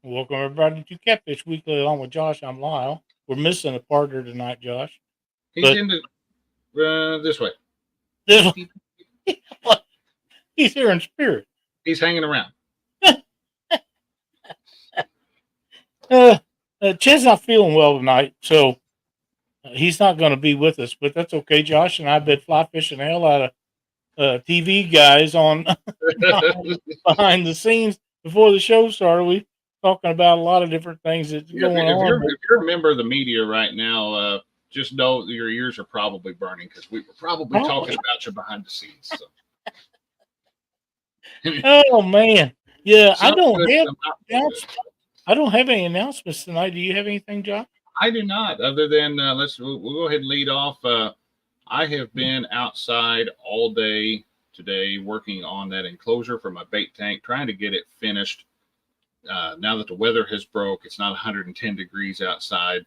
Welcome everybody to Catfish Weekly along with Josh. I'm Lyle. We're missing a partner tonight, Josh. He's But in the this way. this he's here in spirit. He's hanging around. Uh, Chad's not feeling well tonight, so he's not going to be with us. But that's okay. Josh and I've been fly fishing the hell out of TV guys on behind the scenes before the show started. We talking about a lot of different things that's Yeah, going on. if you're a member of the media right now, just know that your ears are probably burning because we were probably talking about you behind the scenes. So. Oh man, yeah, Some good, some not so good. I don't have any announcements tonight. Do you have anything, John? I do not. Other than we'll go ahead and lead off. I have been outside all day today working on that enclosure for my bait tank, trying to get it finished. Now that the weather has broke, it's not 110 degrees outside.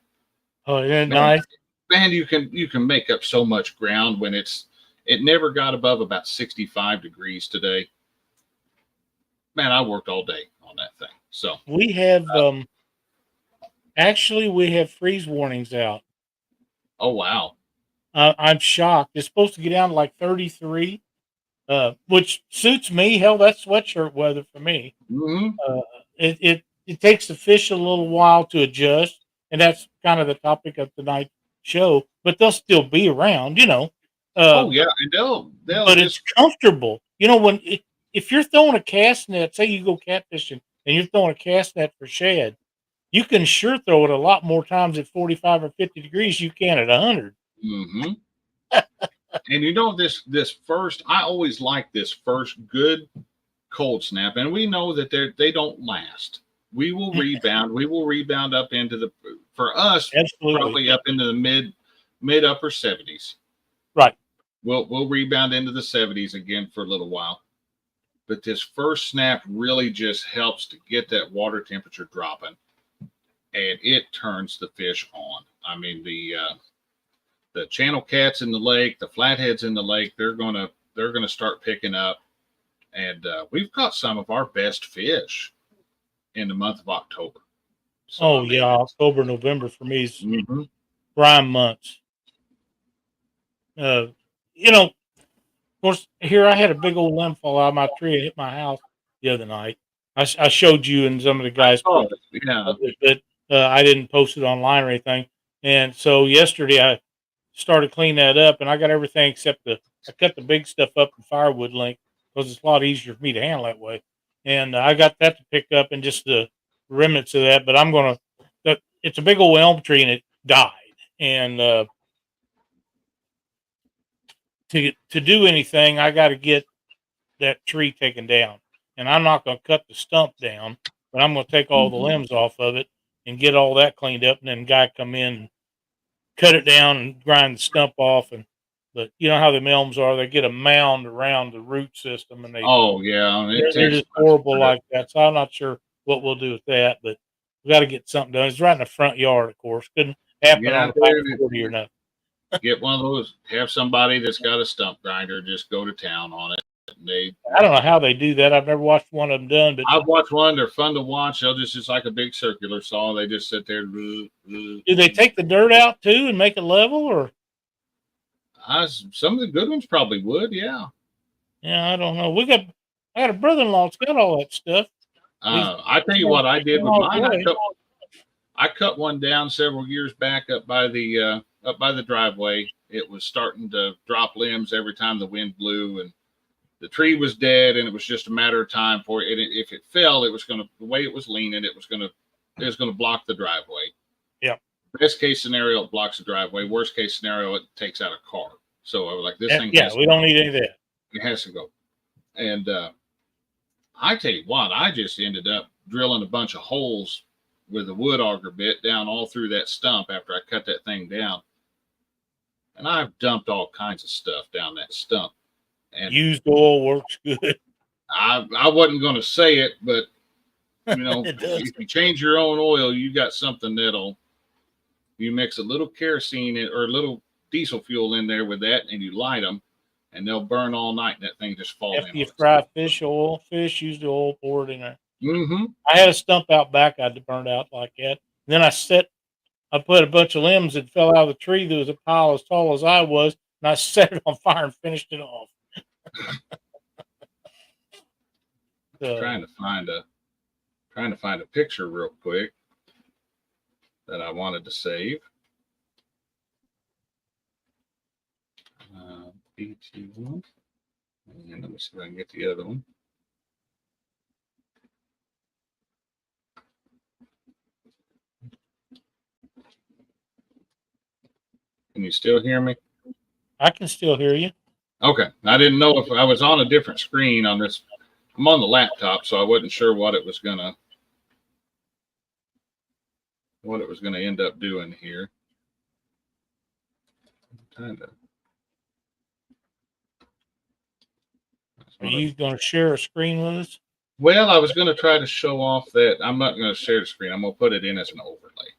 Oh, isn't it nice? Man, you can make up so much ground when it never got above about 65 degrees today. Man, I worked all day on that thing. So we have actually we have freeze warnings out. Oh wow. I'm shocked. It's supposed to get down to like 33, which suits me. Hell, that's sweatshirt weather for me. Mm-hmm. It takes the fish a little while to adjust, and that's kind of the topic of tonight's show. But they'll still be around, you know. Oh yeah, and they'll but just, it's comfortable. You know, if you're throwing a cast net, say you go catfishing and you're throwing a cast net for shad, you can sure throw it a lot more times at 45 or 50 degrees you can at 100. mm-hmm. And you know this first, I always like this first good cold snap, and we know that they don't last. We will rebound. We will rebound up into the, for us, Absolutely. probably up into the mid upper 70s. Right. We'll rebound into the 70s again for a little while. But this first snap really just helps to get that water temperature dropping, and it turns the fish on. I mean, the channel cats in the lake, the flatheads in the lake, they're gonna start picking up, and we've caught some of our best fish in the month of October. So, I mean, yeah, October, November for me is prime months. You know, of course, here I had a big old limb fall out of my tree and hit my house the other night. I showed you and some of the guys, yeah, but I didn't post it online or anything. And so yesterday I started cleaning that up, and I got everything except I cut the big stuff up in firewood link because it's a lot easier for me to handle that way. And I got that to pick up and just the remnants of that. But I'm gonna. It's a big old elm tree and it died, and to do anything, I got to get that tree taken down, and I'm not going to cut the stump down, but I'm going to take all the limbs off of it and get all that cleaned up, and then guy come in and cut it down and grind the stump off. And but you know how the elms are; they get a mound around the root system, and they're just horrible like that. So I'm not sure what we'll do with that, but we got to get something done. It's right in the front yard, of course. Couldn't happen on the back 40 or nothing. Get one of those. Have somebody that's got a stump grinder. Just go to town on it. I don't know how they do that. I've never watched one of them done, but I've watched one. They're fun to watch. They'll just like a big circular saw. They just sit there. Do they take the dirt out too and make it level, or? Some of the good ones probably would. Yeah. Yeah, I don't know. I got a brother-in-law that's got all that stuff. I tell you what I did with mine. I cut one down several years back up by the driveway. It was starting to drop limbs every time the wind blew, and the tree was dead, and it was just a matter of time for it. If it fell, it was going to, the way it was leaning, it was going to block the driveway. Yeah. Best case scenario, it blocks the driveway. Worst case scenario, it takes out a car. So I was like, this thing. Yeah, we don't need any of that. It has to go. And I tell you what, I just ended up drilling a bunch of holes with a wood auger bit down all through that stump after I cut that thing down. And I've dumped all kinds of stuff down that stump. And used oil works good. I wasn't going to say it, but you know, if you change your own oil, you got something you mix a little kerosene or a little diesel fuel in there with that, and you light them, and they'll burn all night. And that thing just falls. After you fry fish, use the oil, pour it in there. Mm-hmm. I had a stump out back I'd burned out like that. Then I put a bunch of limbs that fell out of the tree. There was a pile as tall as I was, and I set it on fire and finished it off. So, Trying to find a picture real quick that I wanted to save. BT1. And let me see if I can get the other one. Can you still hear me? I can still hear you. Okay. I didn't know if I was on a different screen on this. I'm on the laptop, so I wasn't sure what it was gonna end up doing here. Kind of. Are you going to share a screen with us? Well, I was going to try to show off that I'm not going to share the screen. I'm going to put it in as an overlay.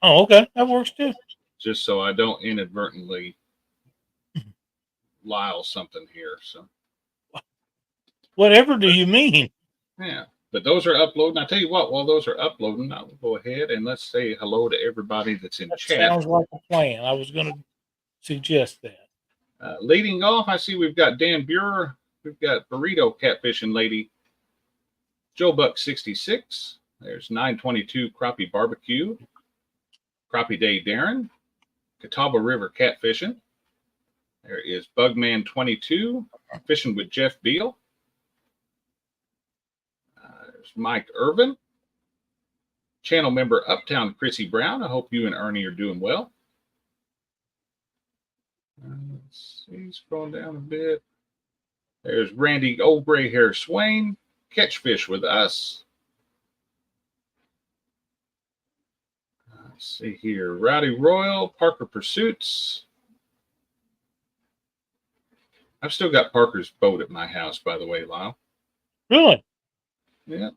Oh, okay. That works too. Just so I don't inadvertently Lyle something here. So whatever do you mean? Yeah, but those are uploading. I tell you what, while those are uploading, I'll go ahead and let's say hello to everybody that's in That chat. sounds like a plan. I was going to suggest that. Leading off, I see we've got Dan Buer. We've got Burrito Catfishing Lady. Joe Buck 66. There's 922 Crappie Barbecue. Crappie Day Darren. Catawba River Catfishing. There is Bugman 22. Fishing with Jeff Beal. There's Mike Irvin. Channel member Uptown Chrissy Brown. I hope you and Ernie are doing well. Let's see, scrolling down a bit. There's Randy Old Gray Hair Swain. Catch Fish with us. Let's see here. Rowdy Royal, Parker Pursuits. I've still got Parker's boat at my house, by the way, Lyle. Really? Yeah.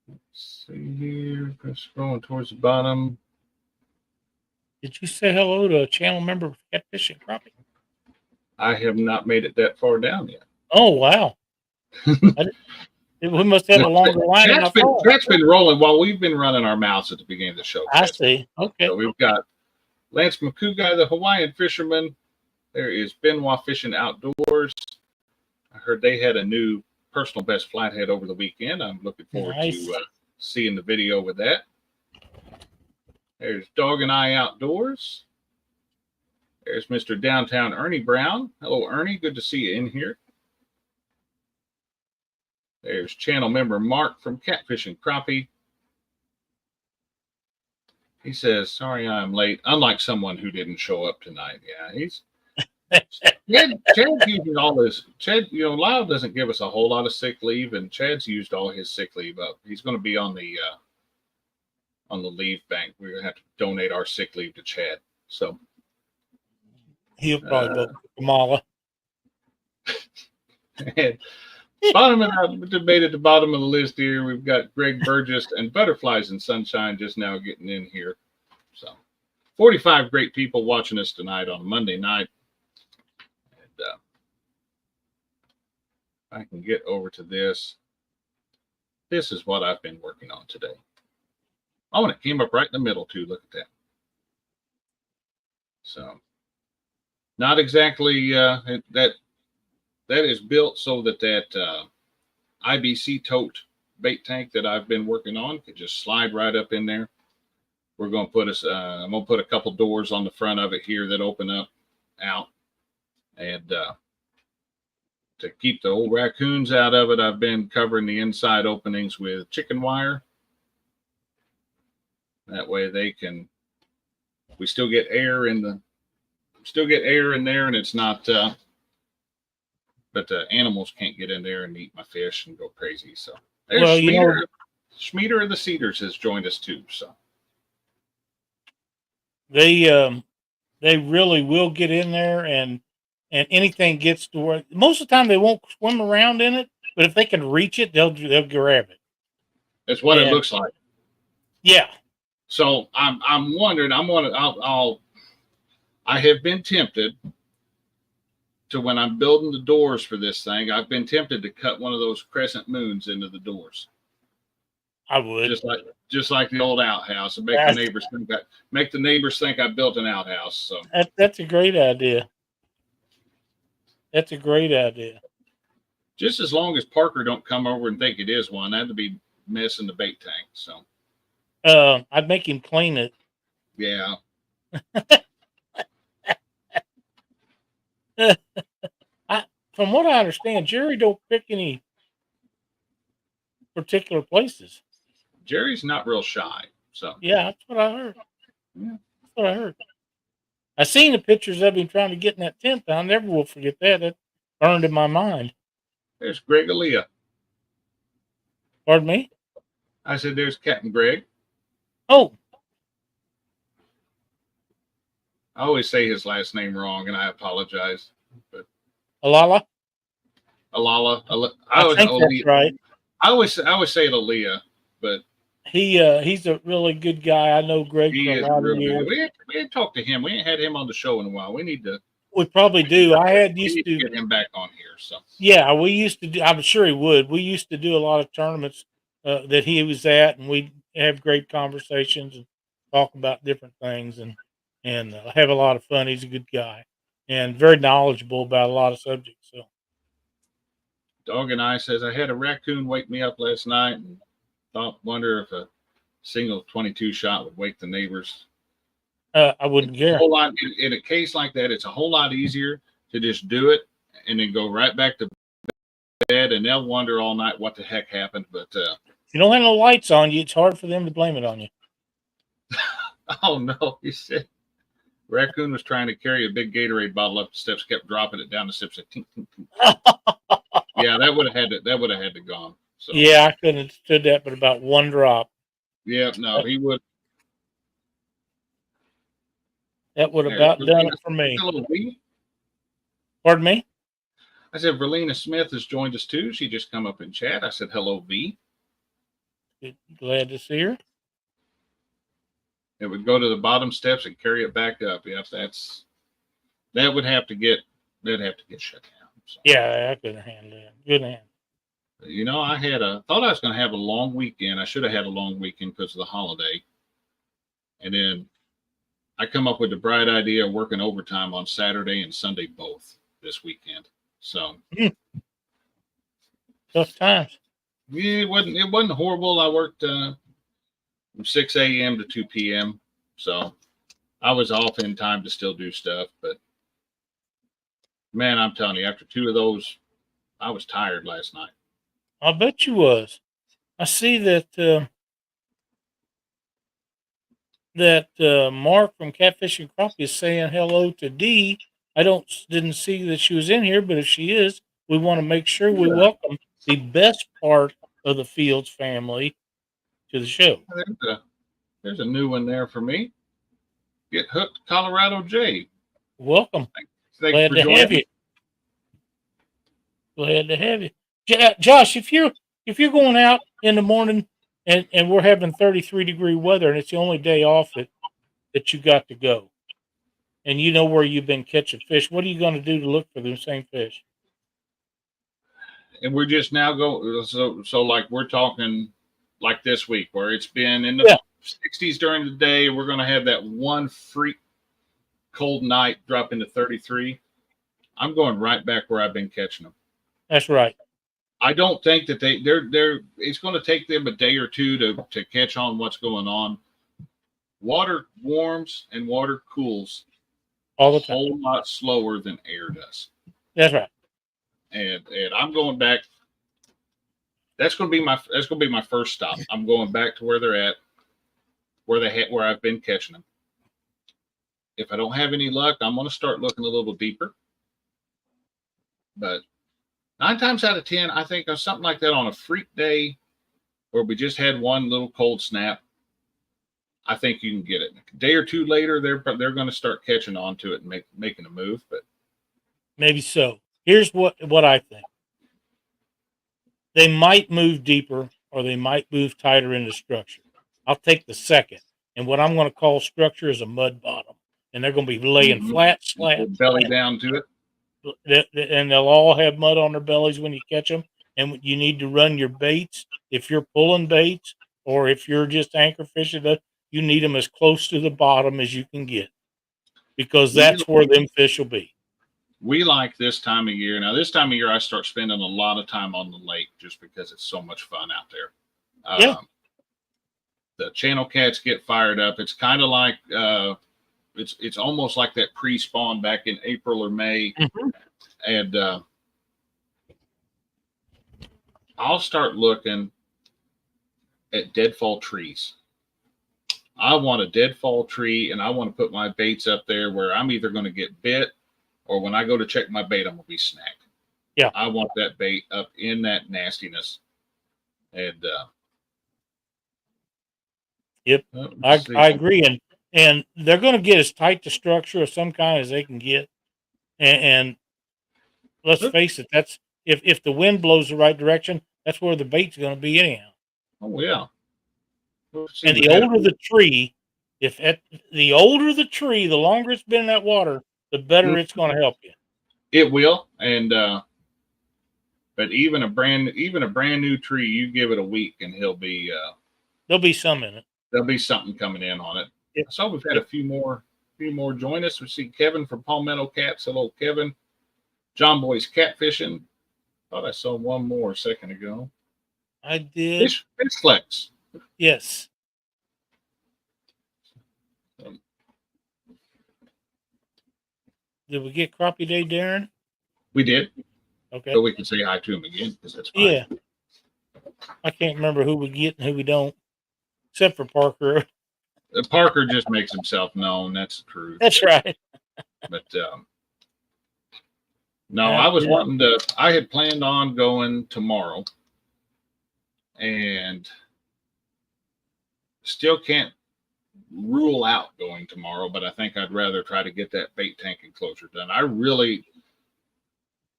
Let's see here. Scrolling towards the bottom. Did you say hello to a channel member of Catfish and Crappie? I have not made it that far down yet. Oh, wow. We must have a longer line. Cat's been rolling while we've been running our mouths at the beginning of the show. I see. Okay. So we've got Lance Makugai, the Hawaiian fisherman. There is Benoit Fishing Outdoors. I heard they had a new personal best flathead over the weekend. I'm looking forward to seeing the video with that. There's Dog and Eye Outdoors. There's Mr. Downtown Ernie Brown. Hello, Ernie. Good to see you in here. There's channel member Mark from Catfish and Crappie. He says, sorry I'm late. Unlike someone who didn't show up tonight. Yeah, he's Chad's using all this. Chad, Lyle doesn't give us a whole lot of sick leave, and Chad's used all his sick leave up. He's going to be on the leave bank. We're going to have to donate our sick leave to Chad. So he'll probably vote for Kamala. Bottom of the debate at the bottom of the list here, we've got Greg Burgess and Butterflies and Sunshine just now getting in here. So 45 great people watching us tonight on Monday night. And I can get over to this. This is what I've been working on today. Oh, and it came up right in the middle too. Look at that. So not exactly that is built so that IBC tote bait tank that I've been working on could just slide right up in there. We're going to put I'm going to put a couple doors on the front of it here that open up out. And to keep the old raccoons out of it, I've been covering the inside openings with chicken wire. That way we still get air in there, and it's not, but the animals can't get in there and eat my fish and go crazy. So there's Schmieder of the Cedars has joined us too. So they really will get in there, and anything gets to where most of the time they won't swim around in it, but if they can reach it, they'll grab it. That's what it looks like. Yeah. So I'm wondering. I have been tempted to when I'm building the doors for this thing, I've been tempted to cut one of those crescent moons into the doors. I would. Just like the old outhouse, and make the neighbors think I built an outhouse. So that's a great idea. That's a great idea. Just as long as Parker don't come over and think it is one, that'd be messing the bait tank. So I'd make him clean it. Yeah. From what I understand, Jerry don't pick any particular places. Jerry's not real shy. So yeah, that's what I heard. Yeah. That's what I heard. I seen the pictures of him trying to get in that tent. I never will forget that. That burned in my mind. There's Greg Aaliyah. Pardon me? I said, there's Captain Greg. Oh. I always say his last name wrong, and I apologize. But Alala? Alala. I think that's right. I always say it Aaliyah, but he's a really good guy. I know Greg he for is a lot real of years. good. We ain't talked to him. We ain't had him on the show in a while. We probably do. Used to get him back on here. So yeah, we used to do. I'm sure he would. We used to do a lot of tournaments that he was at, and we'd have great conversations and talk about different things and have a lot of fun. He's a good guy and very knowledgeable about a lot of subjects. So, Dog and I says, I had a raccoon wake me up last night and wonder if a single 22 shot would wake the neighbors. I wouldn't care. In a case like that, it's a whole lot easier to just do it and then go right back to bed, and they'll wonder all night what the heck happened. But if you don't have no lights on you, it's hard for them to blame it on you. Oh no, he said raccoon was trying to carry a big Gatorade bottle up the steps, kept dropping it down the steps. Tink, tink, tink. Yeah, that would have had to gone. So yeah, I couldn't have stood that, but about one drop. Yeah, no, he would. That would have about done it for me. Hello, V. Pardon me? I said, Verlena Smith has joined us too. She just come up in chat. I said, hello, V. Glad to see her. It would go to the bottom steps and carry it back up. Yep, that would have to get shut down. So. Yeah, I couldn't handle it. Good hand. You know, I thought I was going to have a long weekend. I should have had a long weekend because of the holiday. And then I come up with the bright idea of working overtime on Saturday and Sunday both this weekend. So tough times. Yeah, it wasn't horrible. I worked from 6 a.m. to 2 p.m. So I was off in time to still do stuff. But man, I'm telling you, after two of those, I was tired last night. I bet you was. I see that Mark from Catfish and Crappie is saying hello to Dee. I didn't see that she was in here, but if she is, we want to make sure we welcome the best part of the Fields family to the show. There's a new one there for me. Get hooked, Colorado J. Welcome. Thanks Glad to have you. Glad to have you. Josh, if you're going out in the morning and we're having 33-degree weather and it's the only day off that you got to go, and you know where you've been catching fish, what are you going to do to look for the same fish? And we're just now going, so like we're talking like this week where it's been in the 60s during the day. We're going to have that one freak cold night drop into 33. I'm going right back where I've been catching them. That's right. I don't think that they're it's going to take them a day or two to catch on what's going on. Water warms and water cools all the time. A whole lot slower than air does. That's right. And I'm going back. That's going to be my first stop. I'm going back to where they're at, where I've been catching them. If I don't have any luck, I'm going to start looking a little deeper. But 9 times out of 10, I think of something like that on a freak day where we just had one little cold snap. I think you can get it. A day or two later, they're going to start catching on to it and making a move. But maybe so. Here's what I think. They might move deeper or they might move tighter into structure. I'll take the second. And what I'm going to call structure is a mud bottom. And they're going to be laying flat, belly down to it. and they'll all have mud on their bellies when you catch them. And you need to run your baits if you're pulling baits, or if you're just anchor fishing. You need them as close to the bottom as you can get, because We that's where them fish will be. we like this time of year. Now, this time of year, I start spending a lot of time on the lake just because it's so much fun out there. Yeah. The channel cats get fired up. It's kind of like it's almost like that pre-spawn back in April or May, and I'll start looking at deadfall trees. I want a deadfall tree, and I want to put my baits up there where I'm either going to get bit, or when I go to check my bait, I'm going to be snagged. Yeah. I want that bait up in that nastiness. And yep, I agree. And they're going to get as tight to structure of some kind as they can get. And let's face it, that's if the wind blows the right direction, that's where the bait's going to be anyhow. Oh yeah. And the older the tree, the older the tree, the longer it's been in that water, the better it's going to help you. It will. And but even a brand new tree, you give it a week and he'll be there'll be some in it. There'll be something coming in on it. Yep. I saw we've had a few more join us. We see Kevin from Palmetto Cats. Hello, Kevin. John Boy's catfishing. Thought I saw one more a second ago. I did. Fish Flex. Yes. Did we get Crappie Day, Darren? We did. Okay. So we can say hi to him again, because that's fine. Yeah. I can't remember who we get and who we don't, except for Parker. Parker just makes himself known. That's the truth. That's right. But no, I was wanting to. I had planned on going tomorrow, and still can't rule out going tomorrow. But I think I'd rather try to get that bait tank enclosure done.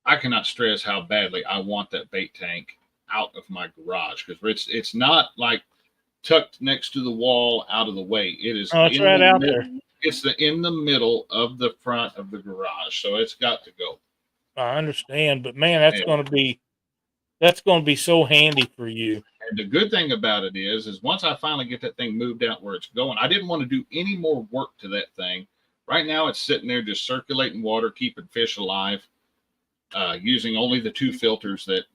I cannot stress how badly I want that bait tank out of my garage, because it's not like tucked next to the wall out of the way. It is. Oh, it's right out there. It's in the middle of the front of the garage, so it's got to go. I understand, but man, that's going to be so handy for you. And the good thing about it is once I finally get that thing moved out where it's going, I didn't want to do any more work to that thing. Right now, it's sitting there just circulating water, keeping fish alive, using only the 2 filters that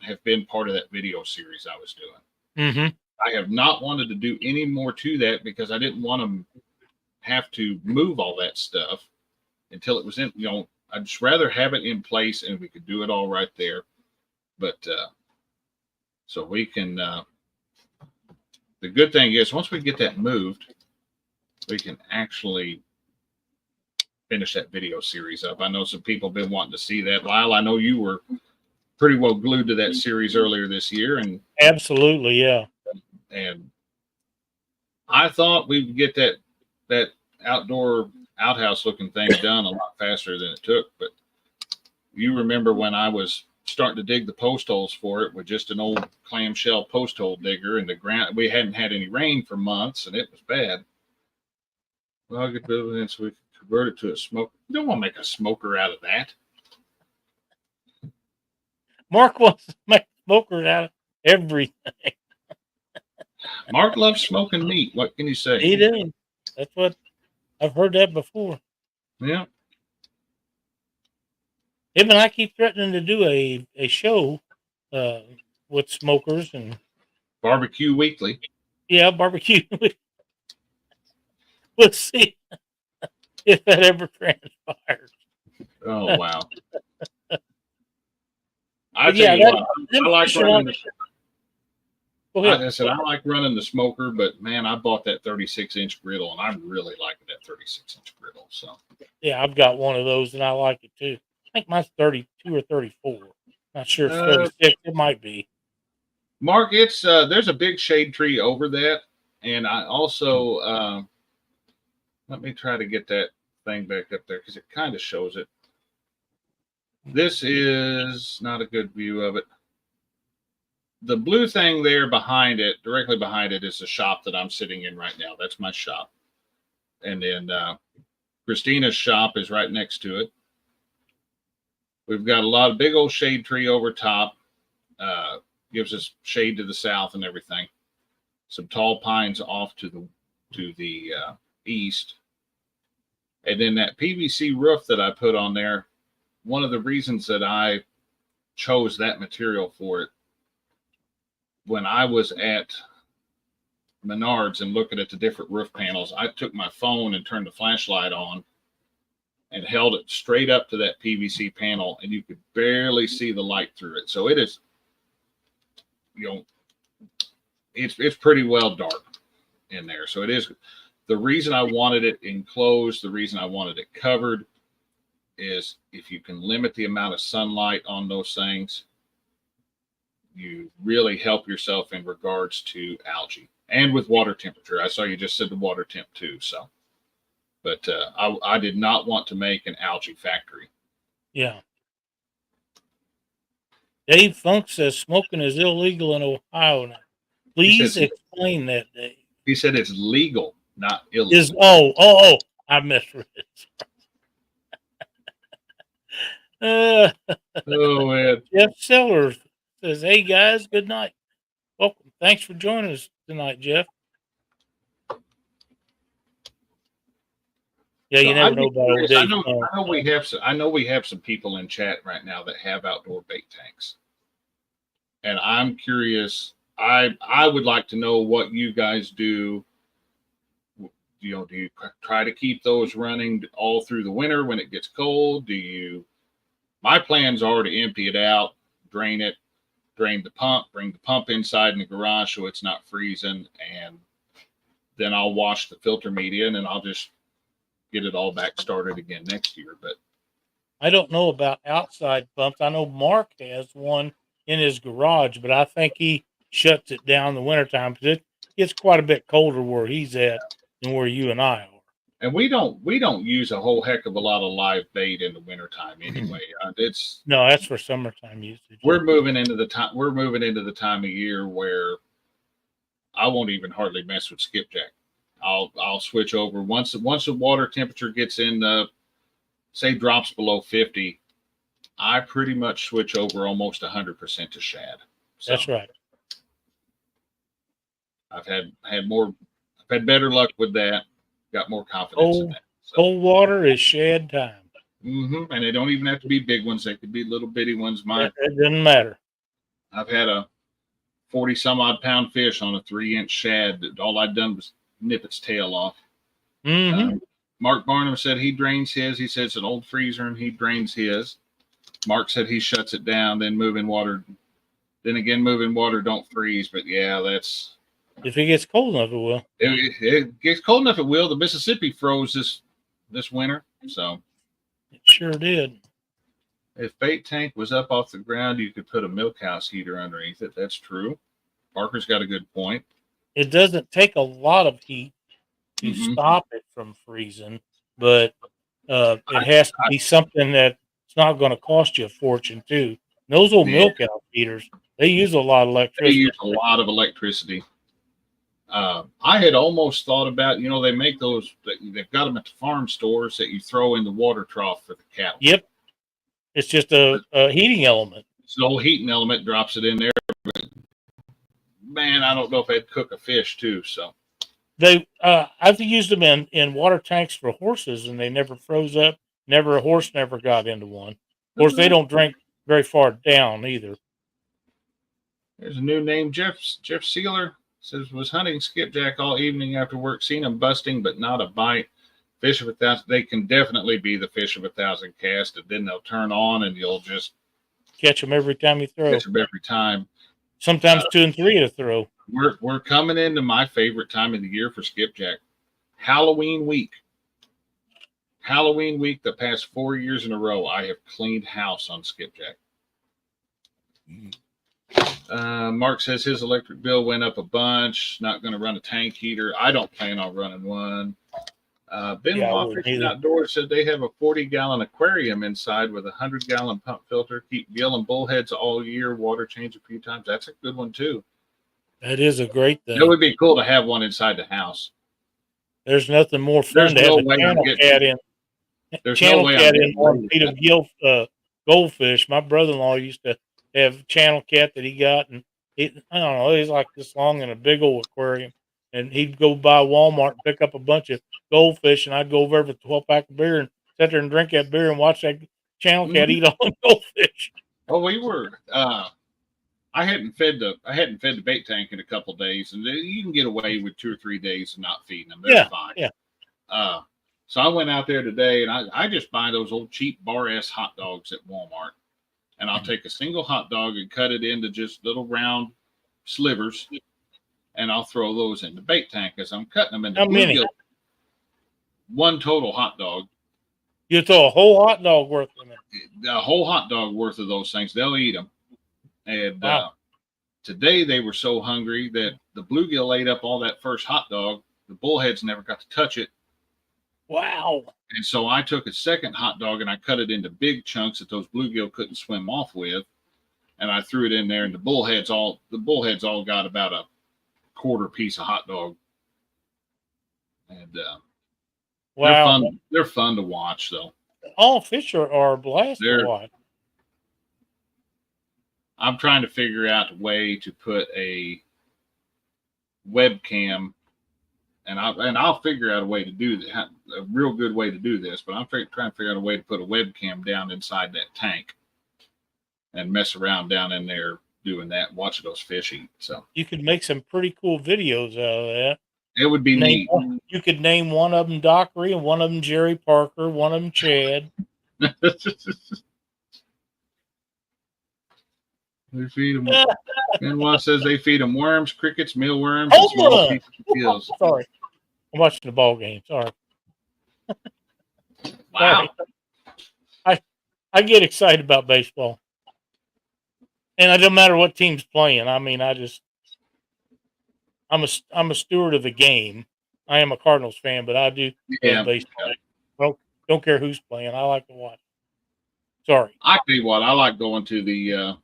have been part of that video series I was doing. Mm-hmm. I have not wanted to do any more to that, because I didn't want to have to move all that stuff until it was in, I'd just rather have it in place and we could do it all right there. But so we can, the good thing is once we get that moved, we can actually finish that video series up. I know some people have been wanting to see that. Lyle, I know you were pretty well glued to that series earlier this year. And absolutely, yeah. And I thought we'd get that outdoor outhouse looking thing done a lot faster than it took. But you remember when I was starting to dig the post holes for it with just an old clamshell post hole digger, and the ground, we hadn't had any rain for months and it was bad. Well, I could build it in so we could convert it to a smoker. You don't want to make a smoker out of that. Mark wants to make smokers out of everything. Mark loves smoking meat. What can you say? He does. That's what I've heard that before. Yeah. Him and I keep threatening to do a show with smokers and Barbecue Weekly. Yeah, barbecue. Let's see if that ever transpires. Oh wow! I like running the. I said I like running the smoker, but man, I bought that 36-inch griddle, and I'm really liking that 36-inch griddle. So yeah, I've got one of those, and I like it too. I think mine's 32 or 34. Not sure if 36. It might be. Mark, it's there's a big shade tree over that, and I also let me try to get that thing back up there because it kind of shows it. This is not a good view of it. The blue thing there behind it, directly behind it, is the shop that I'm sitting in right now. That's my shop. And then Christina's shop is right next to it. We've got a lot of big old shade tree over top. Gives us shade to the south and everything. Some tall pines off to the east. And then that PVC roof that I put on there, one of the reasons that I chose that material for it, when I was at Menards and looking at the different roof panels, I took my phone and turned the flashlight on and held it straight up to that PVC panel, and you could barely see the light through it. So it is, it's pretty well dark in there. So it is. The reason I wanted it enclosed, the reason I wanted it covered, is if you can limit the amount of sunlight on those things, you really help yourself in regards to algae and with water temperature. I saw you just said the water temp too. So, but I did not want to make an algae factory. Yeah. Dave Funk says smoking is illegal in Ohio now. Please explain that, Dave. He said it's legal, not illegal. I misread. Oh man. Jeff Sellers says, "Hey guys, good night. Welcome. Thanks for joining us tonight, Jeff." Yeah, you never know about old Dave. I know we have some people in chat right now that have outdoor bait tanks, and I'm curious. I would like to know what you guys do. Do you try to keep those running all through the winter when it gets cold? My plans are to empty it out, drain it, drain the pump, bring the pump inside in the garage so it's not freezing, and then I'll wash the filter media, and then I'll just get it all back started again next year. But I don't know about outside pumps. I know Mark has one in his garage, but I think he shuts it down in the wintertime because it gets quite a bit colder where he's at than where you and I are. And we don't use a whole heck of a lot of live bait in the wintertime anyway. No, that's for summertime usage. We're moving into the time of year where I won't even hardly mess with skipjack. I'll switch over once the water temperature gets in the, say, drops below 50. I pretty much switch over almost 100% to shad. So that's right. I've had better luck with that. Got more confidence in that. So. Cold water is shad time. Mm-hmm. And they don't even have to be big ones. They could be little bitty ones. It doesn't matter. I've had a 40 some odd pound fish on a 3-inch shad that all I'd done was nip its tail off. Mm-hmm. Mark Barnum said he drains his. He said it's an old freezer and he drains his. Mark said he shuts it down, then moving water. Then again, moving water don't freeze. But yeah, that's. If it gets cold enough, it will. It gets cold enough, it will. The Mississippi froze this winter, so. It sure did. If bait tank was up off the ground, you could put a milk house heater underneath it. That's true. Parker's got a good point. It doesn't take a lot of heat to stop it from freezing, but it has to be something that's not going to cost you a fortune too. And those old milk house heaters, they use a lot of electricity. They use a lot of electricity. I had almost thought about, they make those, they've got them at the farm stores that you throw in the water trough for the cattle. Yep. It's just a heating element. It's an old heating element, drops it in there. But man, I don't know if I'd cook a fish too. So I've used them in water tanks for horses, and they never froze up. A horse never got into one. Of course, they don't drink very far down either. There's a new name, Jeff Sealer. Says, was hunting skipjack all evening after work, seen them busting, but not a bite. Fish of 1,000, they can definitely be the fish of 1,000 cast, and then they'll turn on and you'll just catch them every time you throw. Catch them every time. Sometimes 2 and 3 to throw. We're coming into my favorite time of the year for skipjack, Halloween week. Halloween week, the past 4 years in a row, I have cleaned house on skipjack. Mark says his electric bill went up a bunch. Not going to run a tank heater. I don't plan on running one. Ben Law Fishing Outdoors said they have a 40-gallon aquarium inside with a 100-gallon pump filter. Keep gill and bullheads all year. Water change a few times. That's a good one too. That is a great thing. It would be cool to have one inside the house. There's nothing more fun to have a channel cat in. There's no way 1 feet of gill goldfish. My brother-in-law used to have channel cat that he got, and I don't know, he's like this long in a big old aquarium. And he'd go by Walmart and pick up a bunch of goldfish, and I'd go over with a 12-pack of beer and sit there and drink that beer and watch that channel cat Mhm. eat all the goldfish. Well, we were. I hadn't fed the bait tank in a couple of days, and you can get away with 2 or 3 days of not feeding them. They're Yeah, fine. yeah. So I went out there today, and I just buy those old cheap bar S hot dogs at Walmart, and I'll take a single hot dog and cut it into just little round slivers, and I'll throw those in the bait tank as I'm cutting them into How many? bluegill. One total hot dog. You throw a whole hot dog worth of them. A whole hot dog worth of those things. They'll eat them. And Wow. today they were so hungry that the bluegill ate up all that first hot dog. The bullheads never got to touch it. Wow. And so I took a second hot dog and I cut it into big chunks that those bluegill couldn't swim off with. And I threw it in there, and the bullheads all got about a quarter piece of hot dog. And Wow. They're fun to watch, though. All fish are a blast to watch. I'm trying to figure out a way to put a webcam, and I'll figure out a way to do that, a real good way to do this. But I'm trying to figure out a way to put a webcam down inside that tank and mess around down in there doing that, watching those fish eat. So you could make some pretty cool videos out of that. It would be neat. You could name one of them Dockery and one of them Jerry Parker, one of them Chad. They feed them. Benoit says they feed them worms, crickets, mealworms, and small pieces of gills. Sorry, I'm watching the ball game. Sorry. Wow. Sorry. I get excited about baseball, and it don't matter what team's playing. I mean, I'm a steward of the game. I am a Cardinals fan, but I do love baseball. Well, don't care who's playing. I like to watch. Sorry. I tell you what, I like going to the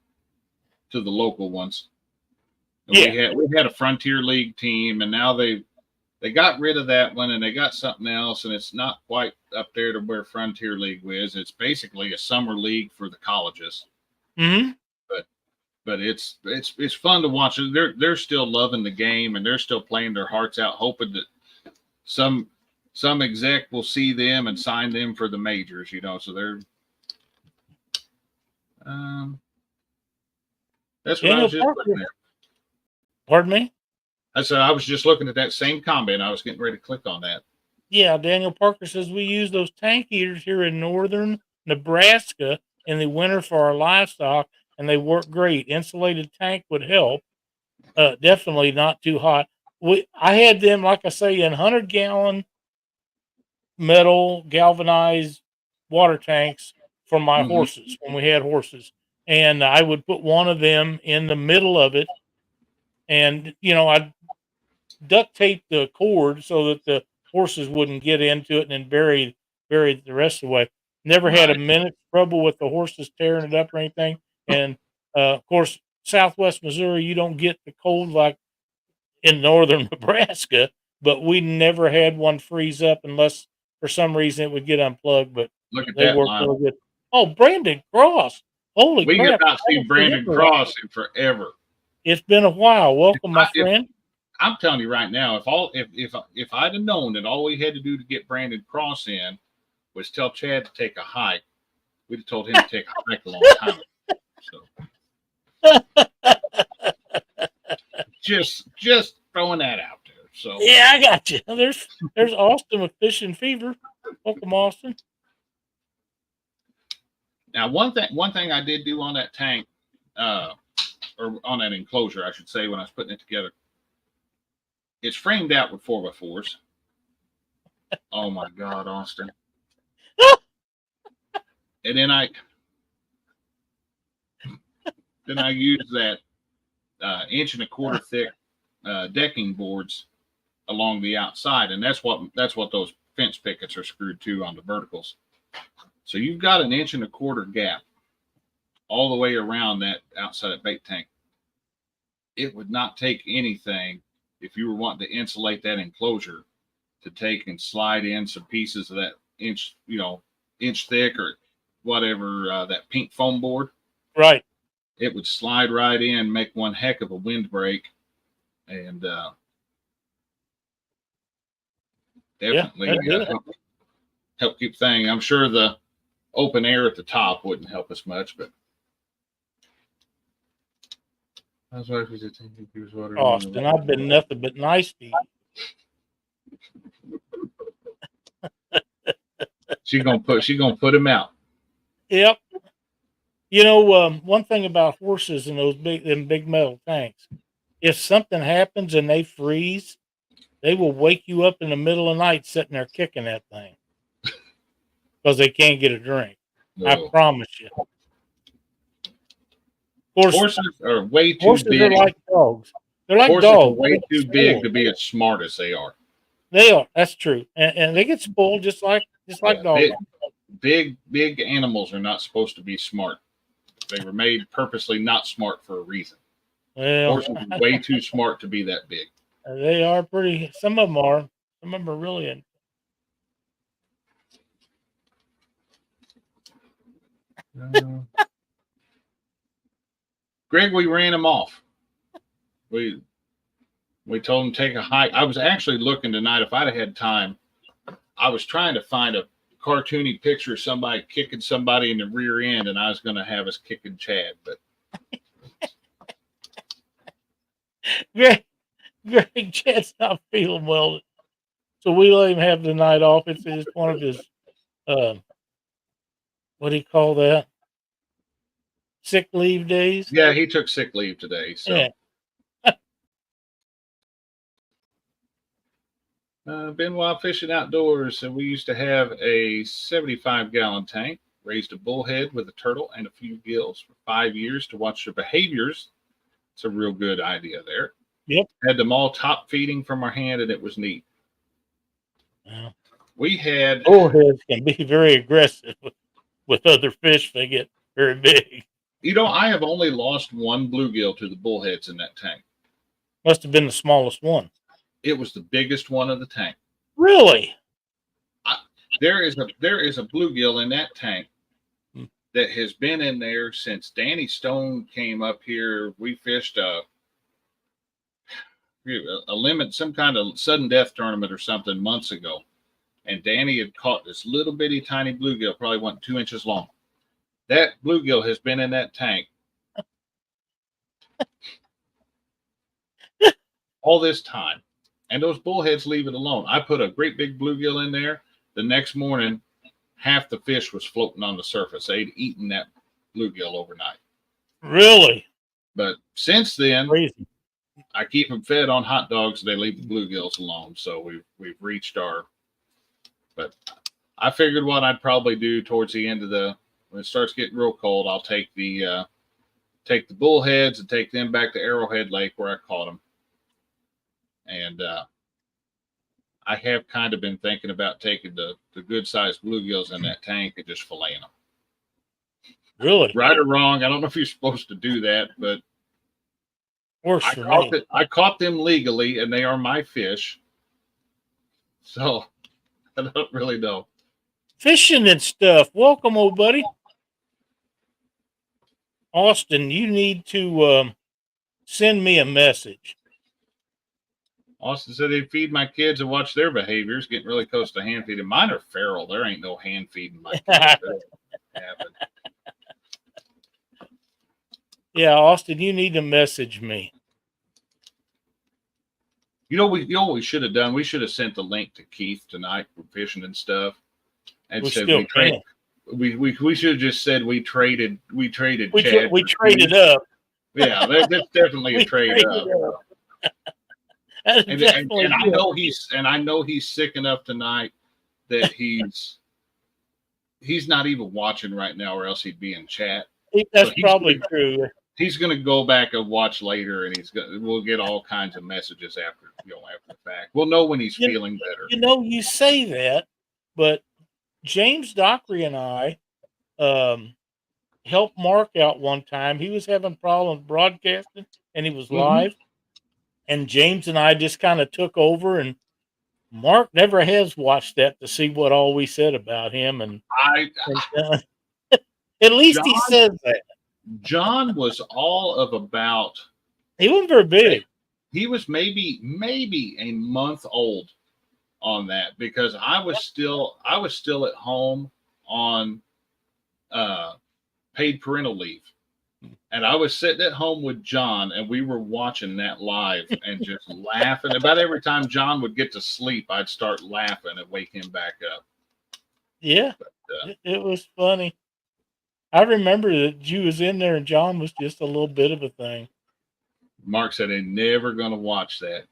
local ones. Yeah. We had a Frontier League team, and now they got rid of that one, and they got something else, and it's not quite up there to where Frontier League was. It's basically a summer league for the colleges. Mm-hmm. But it's fun to watch. They're still loving the game, and they're still playing their hearts out, hoping that some exec will see them and sign them for the majors. So they're that's what I was just looking at. Pardon me? I said I was just looking at that same comment. I was getting ready to click on that. Yeah, Daniel Parker says we use those tank heaters here in northern Nebraska in the winter for our livestock, and they work great. Insulated tank would help. Definitely not too hot. I had them, like I say, in 100-gallon metal galvanized water tanks for my horses when we had horses. And I would put one of them in the middle of it. And, I'd duct tape the cord so that the horses wouldn't get into it and then bury the rest of the way. Never had a minute's trouble with the horses tearing it up or anything. And, of course, Southwest Missouri, you don't get the cold like in northern Nebraska, but we never had one freeze up unless for some reason it would get unplugged. But look at they work really good. Oh, Brandon Cross. Holy crap. We have not seen Brandon Cross in forever. It's been a while. Welcome, my friend. I'm telling you right now, if I'd have known that all we had to do to get Brandon Cross in was tell Chad to take a hike, we'd have told him to take a hike a long time ago. So just throwing that out there. So yeah, I got you. There's Austin with Fishing Fever. Welcome, Austin. Now, one thing I did do on that tank, or on that enclosure, I should say, when I was putting it together, it's framed out with 4x4s. Oh my God, Austin! And then I use that 1.25 inch thick decking boards along the outside, and that's what those fence pickets are screwed to on the verticals. So you've got 1.25 inch gap all the way around that outside bait tank. It would not take anything if you were wanting to insulate that enclosure to take and slide in some pieces of that inch thick or whatever, that pink foam board. Right. It would slide right in, make one heck of a windbreak, and definitely help keep things. I'm sure the open air at the top wouldn't help us much, but Austin, I've been nothing but nice to you. She's gonna put him out. Yep. You know, one thing about horses in those big metal tanks, if something happens and they freeze, they will wake you up in the middle of the night sitting there kicking that thing because they can't get a drink. No. I promise you. Horses are way too big. Horses are like dogs. They're like horses dogs. Are way too big to be as smart as they are. They are. That's true, and they get spoiled just like dogs. Big animals are not supposed to be smart. They were made purposely not smart for a reason. Well, horses are way too smart to be that big. They are pretty. Some of them are. Some of them are really. Greg, we ran him off. We told him to take a hike. I was actually looking tonight. If I'd have had time, I was trying to find a cartoony picture of somebody kicking somebody in the rear end, and I was going to have us kicking Chad. But Greg, Chad's not feeling well, so we let him have the night off. It's one of his, what do you call that? Sick leave days. Yeah, he took sick leave today. So. Yeah. Been wild fishing outdoors, and we used to have a 75-gallon tank. Raised a bullhead with a turtle and a few gills for 5 years to watch their behaviors. It's a real good idea there. Yep. Had them all top feeding from our hand, and it was neat. Yeah. We had bullheads can be very aggressive with other fish. They get very big. You know, I have only lost one bluegill to the bullheads in that tank. Must have been the smallest one. It was the biggest one of the tank. Really? There is a bluegill in that tank that has been in there since Danny Stone came up here. We fished a limit, some kind of sudden death tournament or something months ago. And Danny had caught this little bitty tiny bluegill, probably wasn't 2 inches long. That bluegill has been in that tank all this time. And those bullheads leave it alone. I put a great big bluegill in there. The next morning, half the fish was floating on the surface. They'd eaten that bluegill overnight. Really? But since then, crazy. I keep them fed on hot dogs. They leave the bluegills alone. So we've reached our. But I figured what I'd probably do towards the end of when it starts getting real cold, I'll take the bullheads and take them back to Arrowhead Lake where I caught them. And I have kind of been thinking about taking the good-sized bluegills in that tank and just filleting them. Really? Right or wrong, I don't know if you're supposed to do that, but I caught them legally, and they are my fish. So I don't really know. Fishing and stuff. Welcome, old buddy. Austin, you need to send me a message. Austin said he'd feed my kids and watch their behaviors, getting really close to hand feeding. Mine are feral. There ain't no hand feeding my kids. Yeah, Austin, you need to message me. You know what we should have done? We should have sent the link to Keith tonight for fishing and stuff. And said we traded. We should have just said we traded. We traded up. Yeah, that's definitely a trade up. And I know he's sick enough tonight that he's not even watching right now, or else he'd be in chat. That's probably true. He's going to go back and watch later, and we'll get all kinds of messages after the fact. We'll know when he's feeling better. You know, you say that, but James Dockery and I helped Mark out one time. He was having problems broadcasting, and he was live. And James and I just kind of took over, and Mark never has watched that to see what all we said about him. And At least he says that. John was all of about. He wasn't very big. He was maybe a month old on that, because I was still at home on paid parental leave, and I was sitting at home with John, and we were watching that live and just laughing. About every time John would get to sleep, I'd start laughing and wake him back up. Yeah, but, it was funny. I remember that you was in there and John was just a little bit of a thing. Mark said they're never going to watch that.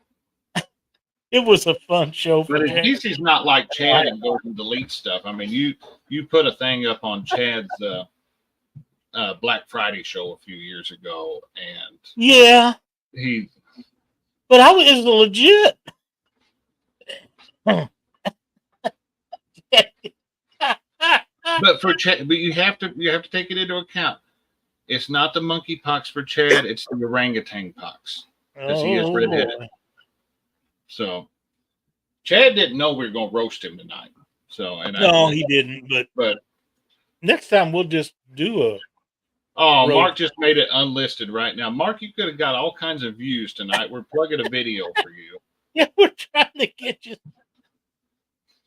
It was a fun show. But at least he's not like Chad and goes and deletes stuff. I mean, you put a thing up on Chad's Black Friday show a few years ago, and yeah, but I was legit. But for Chad, but you have to take it into account. It's not the monkeypox for Chad; it's the orangutan pox, because he is redheaded. So Chad didn't know we were going to roast him tonight. So no, he didn't. But next time we'll just do a. Oh, roast. Mark just made it unlisted right now. Mark, you could have got all kinds of views tonight. We're plugging a video for you. Yeah, we're trying to get you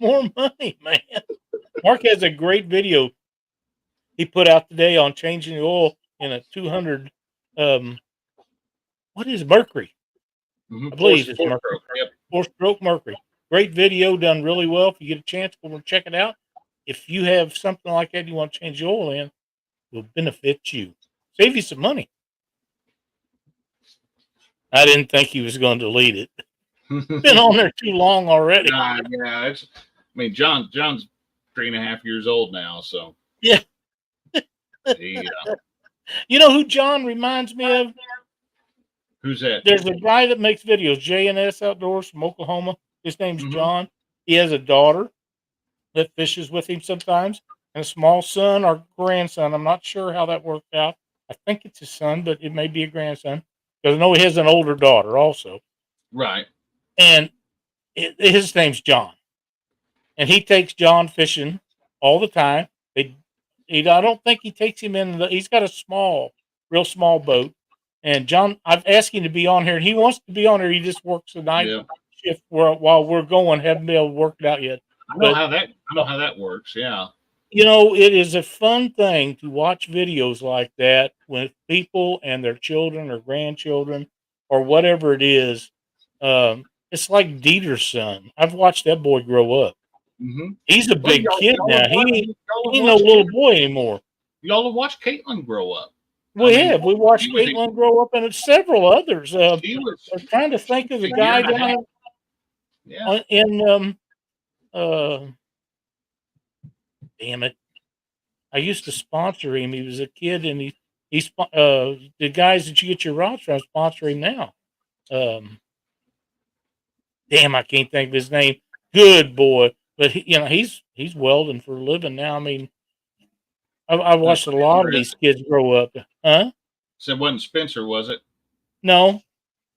more money, man. Mark has a great video he put out today on changing the oil in a 200. What is Mercury? Mm-hmm. I believe it's Mercury. Yep. 4-stroke Mercury. Great video, done really well. If you get a chance, go and check it out. If you have something like that you want to change the oil in, it will benefit you. Save you some money. I didn't think he was going to delete it. Been on there too long already. Yeah, I mean, John's 3.5 years old now, so yeah. You know who John reminds me of? Who's that? There's a guy that makes videos, J&S Outdoors from Oklahoma. His name's John. He has a daughter that fishes with him sometimes, and a small son or grandson. I'm not sure how that worked out. I think it's his son, but it may be a grandson, because I know he has an older daughter also. Right. And his name's John. And he takes John fishing all the time. I don't think he takes him in. He's got a real small boat. And John, I've asked him to be on here, and he wants to be on here. He just works the night shift while we're going. Haven't been able to work it out yet. I know how that works. Yeah. You know, it is a fun thing to watch videos like that with people and their children or grandchildren or whatever it is. It's like Dieter's son. I've watched that boy grow up. Mm-hmm. He's a big kid now. He ain't no little boy anymore. Y'all have watched Caitlin grow up. We watched Caitlin grow up, and several others. I'm trying to think of the guy down in damn it. I used to sponsor him. He was a kid, and he's the guys that you get your rods from sponsor him now. Damn, I can't think of his name. Good boy. But he's welding for a living now. I mean, I watched a lot of these kids grow up. Huh? So it wasn't Spencer, was it? No.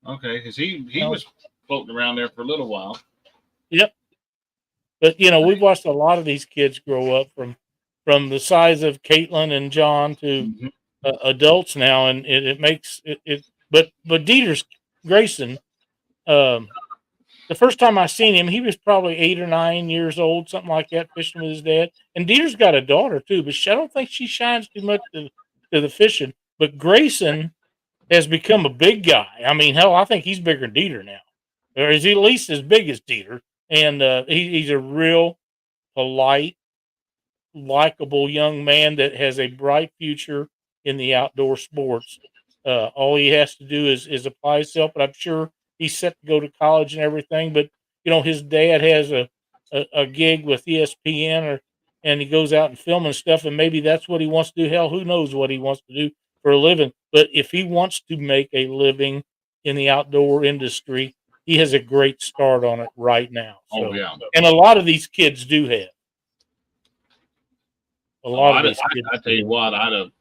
Okay, because he was floating around there for a little while. Yep. But we've watched a lot of these kids grow up from the size of Caitlin and John to adults now, and it makes it. But Dieter's Grayson. The first time I seen him, he was probably 8 or 9 years old, something like that, fishing with his dad. And Dieter's got a daughter too, but I don't think she shines too much to the fishing. But Grayson has become a big guy. I mean, hell, I think he's bigger than Dieter now, or is he at least as big as Dieter? And he's a real polite, likable young man that has a bright future in the outdoor sports. All he has to do is apply himself, but I'm sure he's set to go to college and everything. But his dad has a gig with ESPN, and he goes out and filming stuff, and maybe that's what he wants to do. Hell, who knows what he wants to do for a living? But if he wants to make a living in the outdoor industry, he has a great start on it right now. So, oh yeah, and a lot of these kids do have. A lot of these kids. I tell you what, I'd have.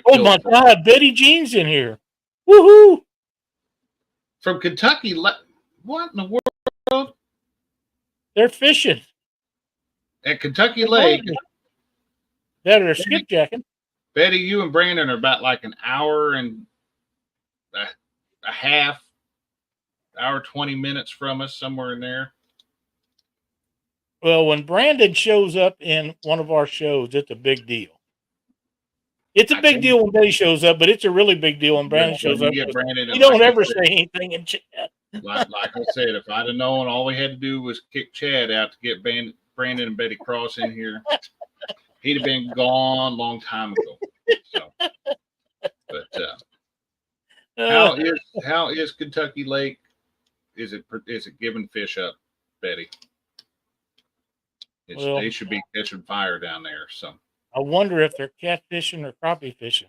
Oh my God, Betty Jean's in here! Woohoo! From Kentucky, what in the world? They're fishing At Kentucky Lake. That or skipjacking. Betty, you and Brandon are about like an hour and a half, hour 20 minutes from us, somewhere in there. Well, when Brandon shows up in one of our shows, it's a big deal. It's a big deal when Betty shows up, but it's a really big deal when Brandon shows up. You don't ever say anything in chat. Like I said, if I'd have known, all we had to do was kick Chad out to get Brandon and Betty Cross in here. He'd have been gone a long time ago. So, but how is Kentucky Lake? Is it giving fish up, Betty? They should be catching fire down there. So I wonder if they're catfishing or crappie fishing.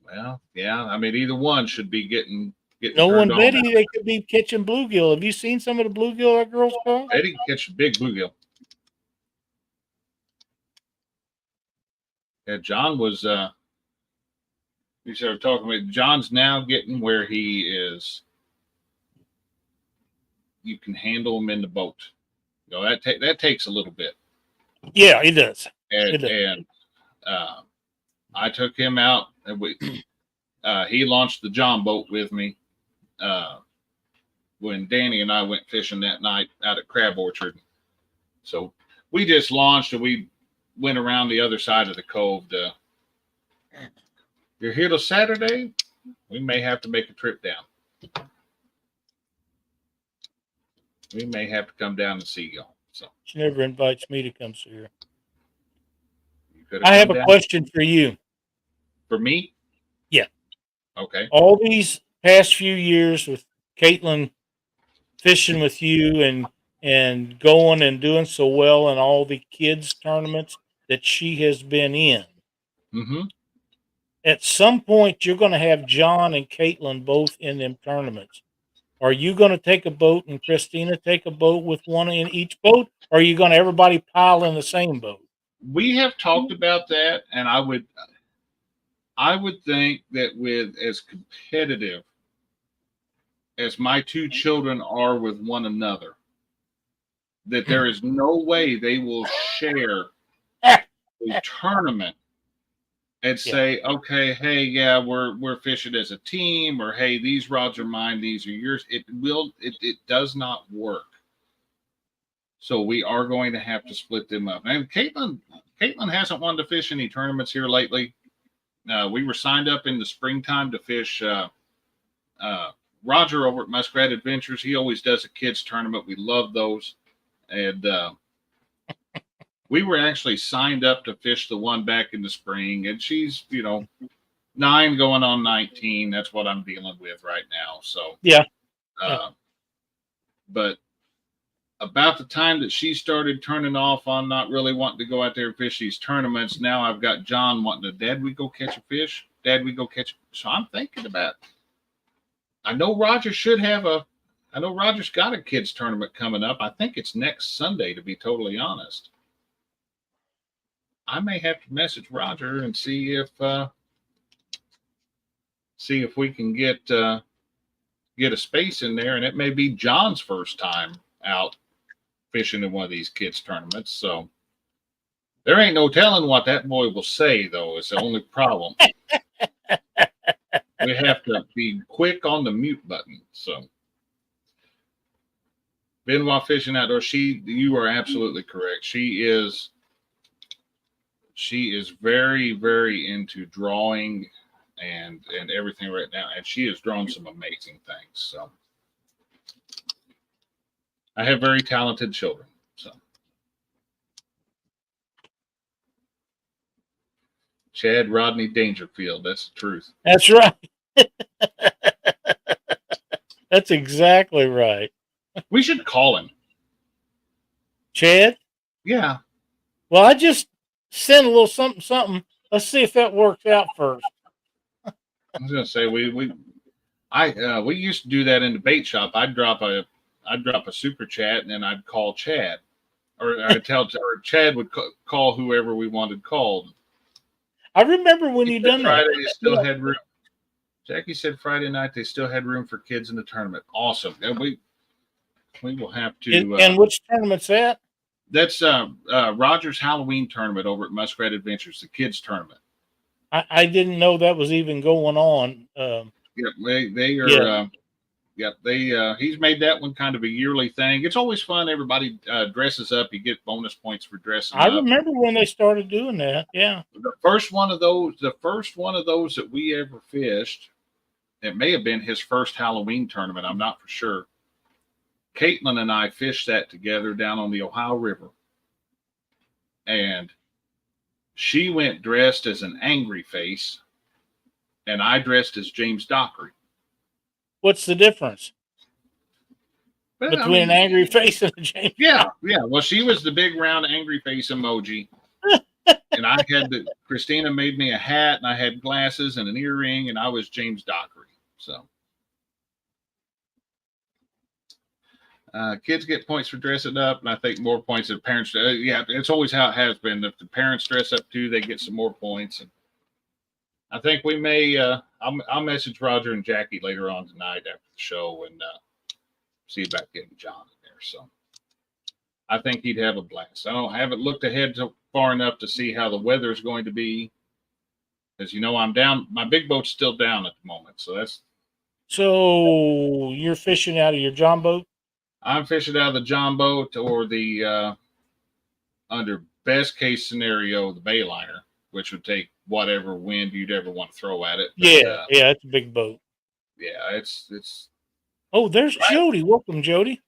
Well, yeah. I mean, either one should be getting. No one, Betty, they could be catching bluegill. Have you seen some of the bluegill our girls caught? Betty can catch a big bluegill. Yeah, John was. We started talking about. John's now getting where he is. You can handle him in the boat. You know, that takes a little bit. Yeah, it does. And I took him out, and he launched the John boat with me when Danny and I went fishing that night out at Crab Orchard. So we just launched and we went around the other side of the cove. You're here till Saturday? We may have to make a trip down. We may have to come down and see y'all. So she never invites me to come see her. I have a question for you. For me? Yeah. Okay. All these past few years with Caitlin fishing with you and going and doing so well in all the kids tournaments that she has been in. Mm-hmm. At some point, you're going to have John and Caitlin both in them tournaments. Are you going to take a boat and Christina take a boat with one in each boat? Or are you going to everybody pile in the same boat? We have talked about that, and I would think that with as competitive as my two children are with one another, that there is no way they will share a tournament and say, okay, hey, yeah, we're fishing as a team, or hey, these rods are mine, these are yours. It does not work. So we are going to have to split them up. And Caitlin hasn't wanted to fish any tournaments here lately. We were signed up in the springtime to fish Roger over at Muskrat Adventures. He always does a kids tournament. We love those. And we were actually signed up to fish the one back in the spring. And she's, 9 going on 19. That's what I'm dealing with right now. So, yeah. But about the time that she started turning off on not really wanting to go out there and fish these tournaments, now I've got John wanting to, Dad, we go catch a fish. Dad, we go catch. So I'm thinking about, I know Roger's got a kids tournament coming up. I think it's next Sunday, to be totally honest. I may have to message Roger and see if we can get a space in there, and it may be John's first time out fishing in one of these kids tournaments. So there ain't no telling what that boy will say, though. It's the only problem. We have to be quick on the mute button. So Benoit Fishing Outdoors, you are absolutely correct. She is very, very into drawing and everything right now, and she has drawn some amazing things. So I have very talented children. So Chad Rodney Dangerfield, that's the truth. That's right. That's exactly right. We should call him. Chad? Yeah. Well, I just sent a little something. Let's see if that works out first. I was gonna say we used to do that in the bait shop. I'd drop a super chat and then I'd call Chad, or Chad would call whoever we wanted called. I remember when you done Friday, that. They still had room. Jackie said Friday night they still had room for kids in the tournament. Awesome. And we will have to. And which tournament's that? That's Roger's Halloween tournament over at Muskrat Adventures, the kids tournament. I didn't know that was even going on. Yep, they are. Yeah. Yep, he's made that one kind of a yearly thing. It's always fun. Everybody dresses up. You get bonus points for dressing I up. remember when they started doing that. Yeah. The first one of those that we ever fished, it may have been his first Halloween tournament. I'm not for sure. Caitlin and I fished that together down on the Ohio River. And she went dressed as an angry face, and I dressed as James Dockery. What's the difference between an angry face and a James? Yeah. Well, she was the big round angry face emoji. And I had Christina made me a hat, and I had glasses and an earring, and I was James Dockery. So kids get points for dressing up, and I think more points than parents. Yeah, it's always how it has been. If the parents dress up too, they get some more points. And I think we may. I'll message Roger and Jackie later on tonight after the show and see about getting John in there. So I think he'd have a blast. I haven't looked ahead far enough to see how the weather is going to be, because I'm down. My big boat's still down at the moment, so that's. So you're fishing out of your John boat? I'm fishing out of the John boat or the under best case scenario the Bayliner, which would take whatever wind you'd ever want to throw at it. But, yeah, it's a big boat. Yeah, it's. Oh, there's right. Jody. Welcome, Jody.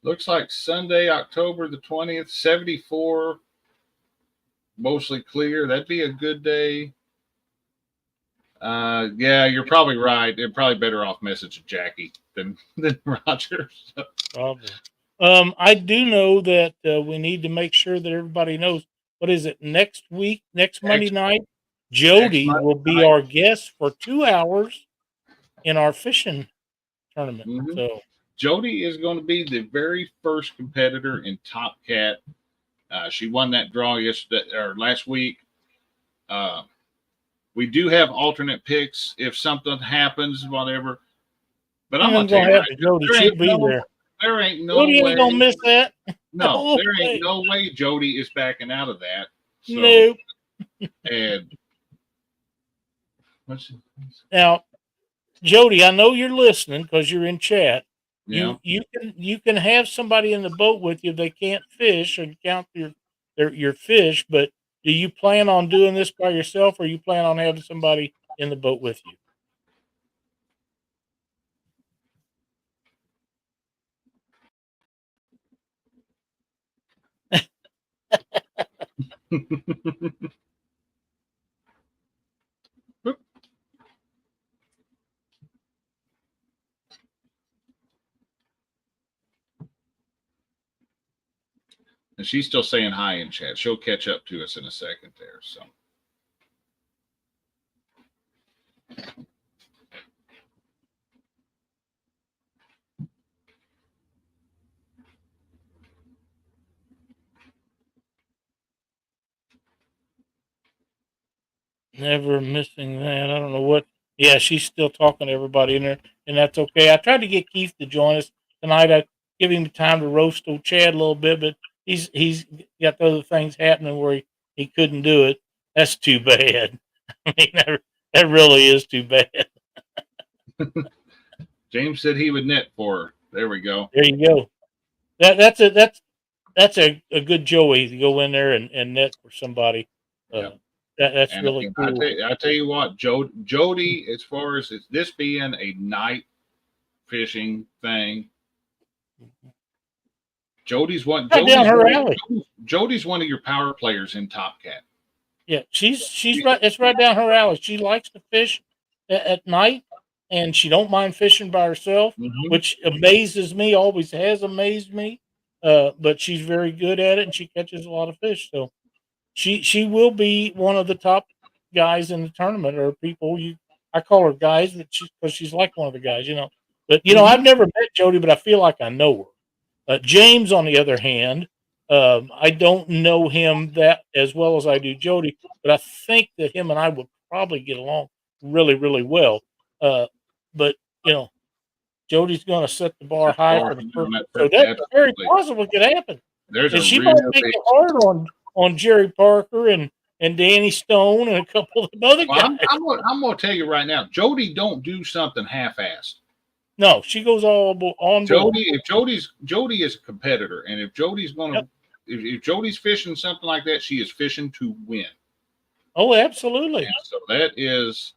Looks like Sunday, October the 20th, 74, mostly clear. That'd be a good day. Yeah, you're probably right. They're probably better off messaging Jackie than Roger. So. Probably. I do know that we need to make sure that everybody knows. What is it? Next Monday night, Jody will be our guest for 2 hours in our fishing tournament. Mm-hmm. So Jody is going to be the very first competitor in Top Cat. She won that draw last week. We do have alternate picks if something happens, whatever. But I'm going to tell you, Jody should be there. There ain't no Jody way. ain't gonna miss that. No, there ain't no way Jody is backing out of that. So, nope. And now, Jody, I know you're listening because you're in chat. Yeah. You can have somebody in the boat with you. They can't fish and count your fish, but do you plan on doing this by yourself, or you plan on having somebody in the boat with you? And she's still saying hi in chat. She'll catch up to us in a second there. So. Never missing that. I don't know what. Yeah, she's still talking to everybody in there, and that's okay. I tried to get Keith to join us tonight. I give him time to roast old Chad a little bit, but he's got other things happening where he couldn't do it. That's too bad. I mean, that really is too bad. James said he would net for her. There we go. There you go. That's a good Joey to go in there and net for somebody. Yep. That's really cool. I tell you what, Jody, as far as this being a night fishing thing, Jody's one. Jody's one of your power players in Top Cat. Yeah, she's right. It's right down her alley. She likes to fish at night, and she don't mind fishing by herself, which amazes me. Always has amazed me. But she's very good at it, and she catches a lot of fish. So. She will be one of the top guys in the tournament, or people I call her guys, because she's like one of the guys, But I've never met Jody, but I feel like I know her. James, on the other hand, I don't know him that as well as I do Jody, but I think that him and I would probably get along really, really well. But Jody's going to set the bar high for the first, so that's very possible it could happen. There's And a she real might make big. it hard on Jerry Parker and Danny Stone and a couple of other Well, guys. I'm gonna tell you right now, Jody don't do something half-assed. No, she goes all on board. Jody, if Jody is a competitor, and if Jody's gonna, Yep. if Jody's fishing something like that, she is fishing to win. Oh, absolutely. And so that is.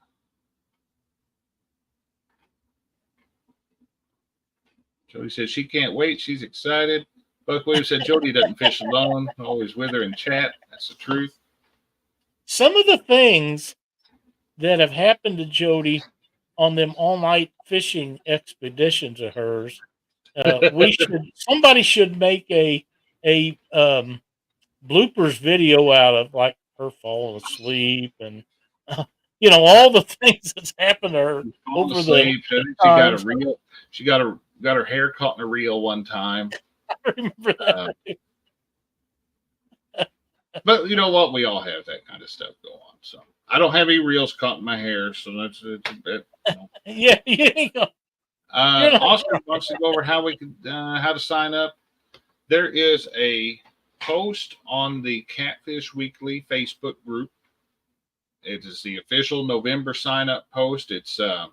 Jody says she can't wait. She's excited. Buck Williams said Jody doesn't fish alone, always with her in chat. That's the truth. Some of the things that have happened to Jody on them all-night fishing expeditions of hers, somebody should make a bloopers video out of, like her falling asleep and all the things that's happened to her Falling over asleep. She got a reel. She got her hair caught in a reel one time. I remember that. But you know what? We all have that kind of stuff go on. So I don't have any reels caught in my hair, so that's a bit. Yeah, yeah. Oscar wants to go over how to sign up. There is a post on the Catfish Weekly Facebook group. It is the official November sign up post. It's on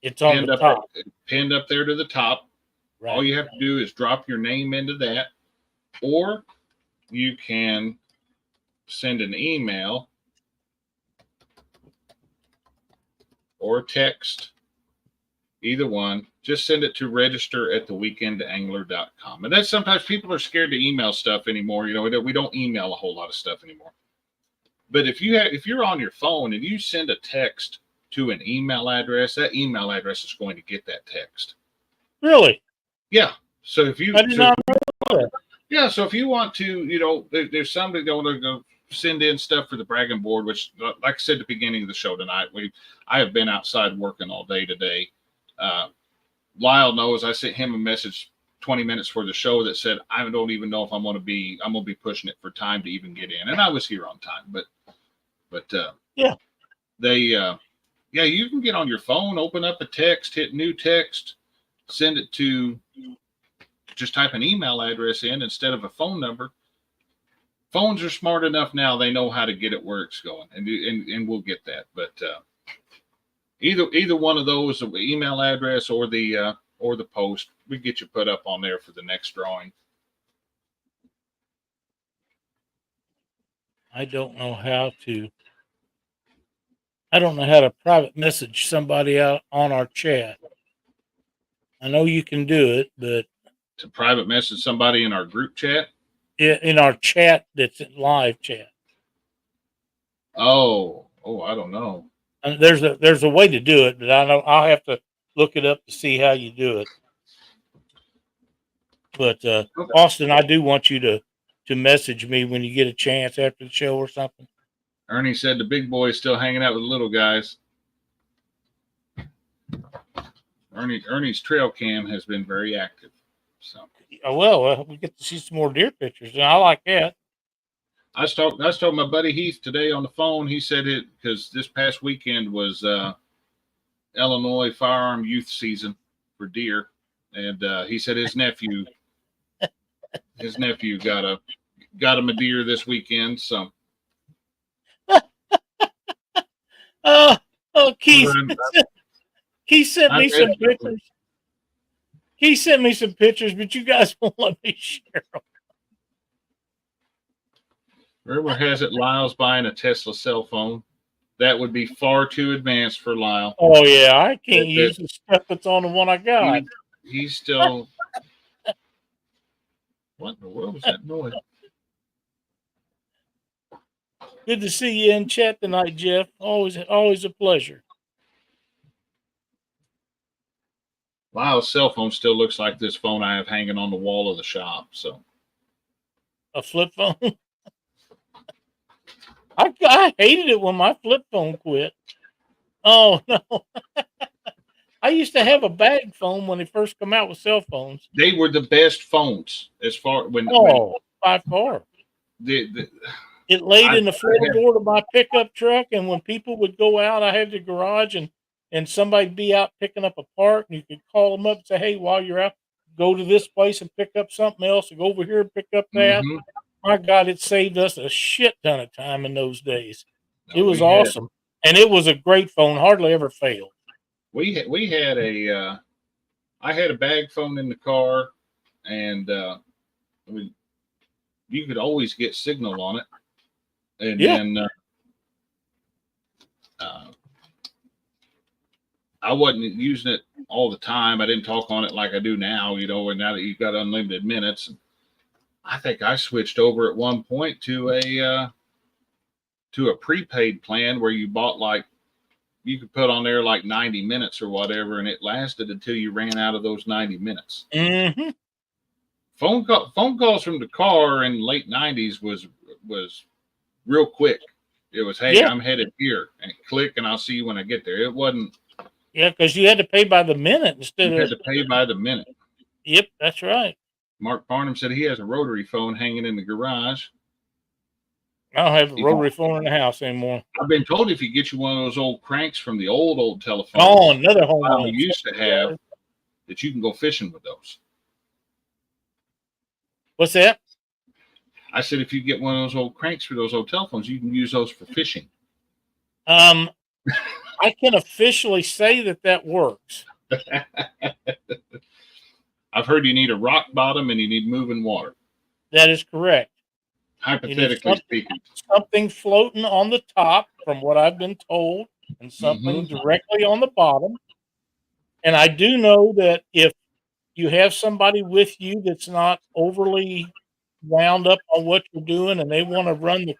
the top. Pinned up there to the top. Right. All you have to do is drop your name into that, or you can send an email or text, either one. Just send it to register@theweekendangler.com. And that's sometimes people are scared to email stuff anymore. We don't email a whole lot of stuff anymore. But if you're on your phone and you send a text to an email address, that email address is going to get that text. Really? Yeah. So if you, I did not know that. Yeah. So if you want to, there's somebody that want to go send in stuff for the bragging board, which, like I said at the beginning of the show tonight, I have been outside working all day today. Lyle knows I sent him a message 20 minutes for the show that said, I don't even know if I'm going to be pushing it for time to even get in. And I was here on time, but yeah, you can get on your phone, open up a text, hit new text, send it to, just type an email address in instead of a phone number. Phones are smart enough now; they know how to get it where it's going, and we'll get that. But either one of those, the email address or the post, we get you put up on there for the next drawing. I don't know how to private message somebody out on our chat. I know you can do it, but to private message somebody in our group chat? Yeah, in our chat that's in live chat. Oh, I don't know. And there's a way to do it, but I'll have to look it up to see how you do it. But okay. Austin, I do want you to message me when you get a chance after the show or something. Ernie said the big boy is still hanging out with the little guys. Ernie's trail cam has been very active. So well, we get to see some more deer pictures, and I like that. I told my buddy Heath today on the phone. He said it because this past weekend was Illinois firearm youth season for deer, and he said his nephew got him a deer this weekend. So Keith sent me some pictures. He sent me some pictures, but you guys won't let me share them. Rumor has it Lyle's buying a Tesla cell phone. That would be far too advanced for Lyle. Oh, yeah. I can't use the stuff that's on the one I got. He's still... What in the world was that noise? Good to see you in chat tonight, Jeff. Always a pleasure. Lyle's cell phone still looks like this phone I have hanging on the wall of the shop. So, a flip phone. I hated it when my flip phone quit. Oh no! I used to have a bag phone when they first come out with cell phones. They were the best phones as far by far. It laid in the floorboard of my pickup truck, and when people would go out, I had the garage and somebody'd be out picking up a part, and you could call them up and say, "Hey, while you're out, go to this place and pick up something else, and go over here and pick up that. Mm-hmm. My God, it saved us a shit ton of time in those days. No, It was awesome. And it was a great phone, hardly ever failed. We had a I had a bag phone in the car, and I mean, you could always get signal on it. And then I wasn't using it all the time. I didn't talk on it like I do now, you know, and now that you've got unlimited minutes. I think I switched over at one point to a prepaid plan where you bought like, you could put on there like 90 minutes or whatever, and it lasted until you ran out of those 90 minutes. Mm-hmm. Phone calls from the car in the late 90s was real quick. It was, hey, I'm headed here, and click, and I'll see you when I get there. It wasn't. Yeah, because you had to pay by the minute instead of. You had to pay by the minute. Yep, that's right. Mark Barnum said he has a rotary phone hanging in the garage. I don't have a rotary phone in the house anymore. I've been told if you get you one of those old cranks from the old telephones. Oh, another home we used to have, that you can go fishing with those. What's that? I said if you get one of those old cranks for those old telephones, you can use those for fishing. I can officially say that works. I've heard you need a rock bottom and you need moving water. That is correct. Hypothetically speaking. Something floating on the top, from what I've been told, and something directly on the bottom. And I do know that if you have somebody with you that's not overly wound up on what you're doing and they want to run the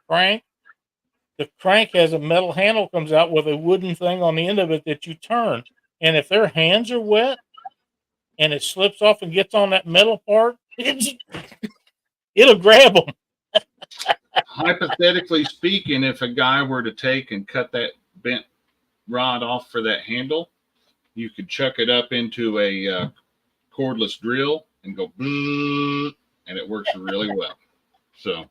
crank has a metal handle comes out with a wooden thing on the end of it that you turn. And if their hands are wet and it slips off and gets on that metal part, it'll grab them. Hypothetically speaking, if a guy were to take and cut that bent rod off for that handle, you could chuck it up into a cordless drill and go, and it works really well. So,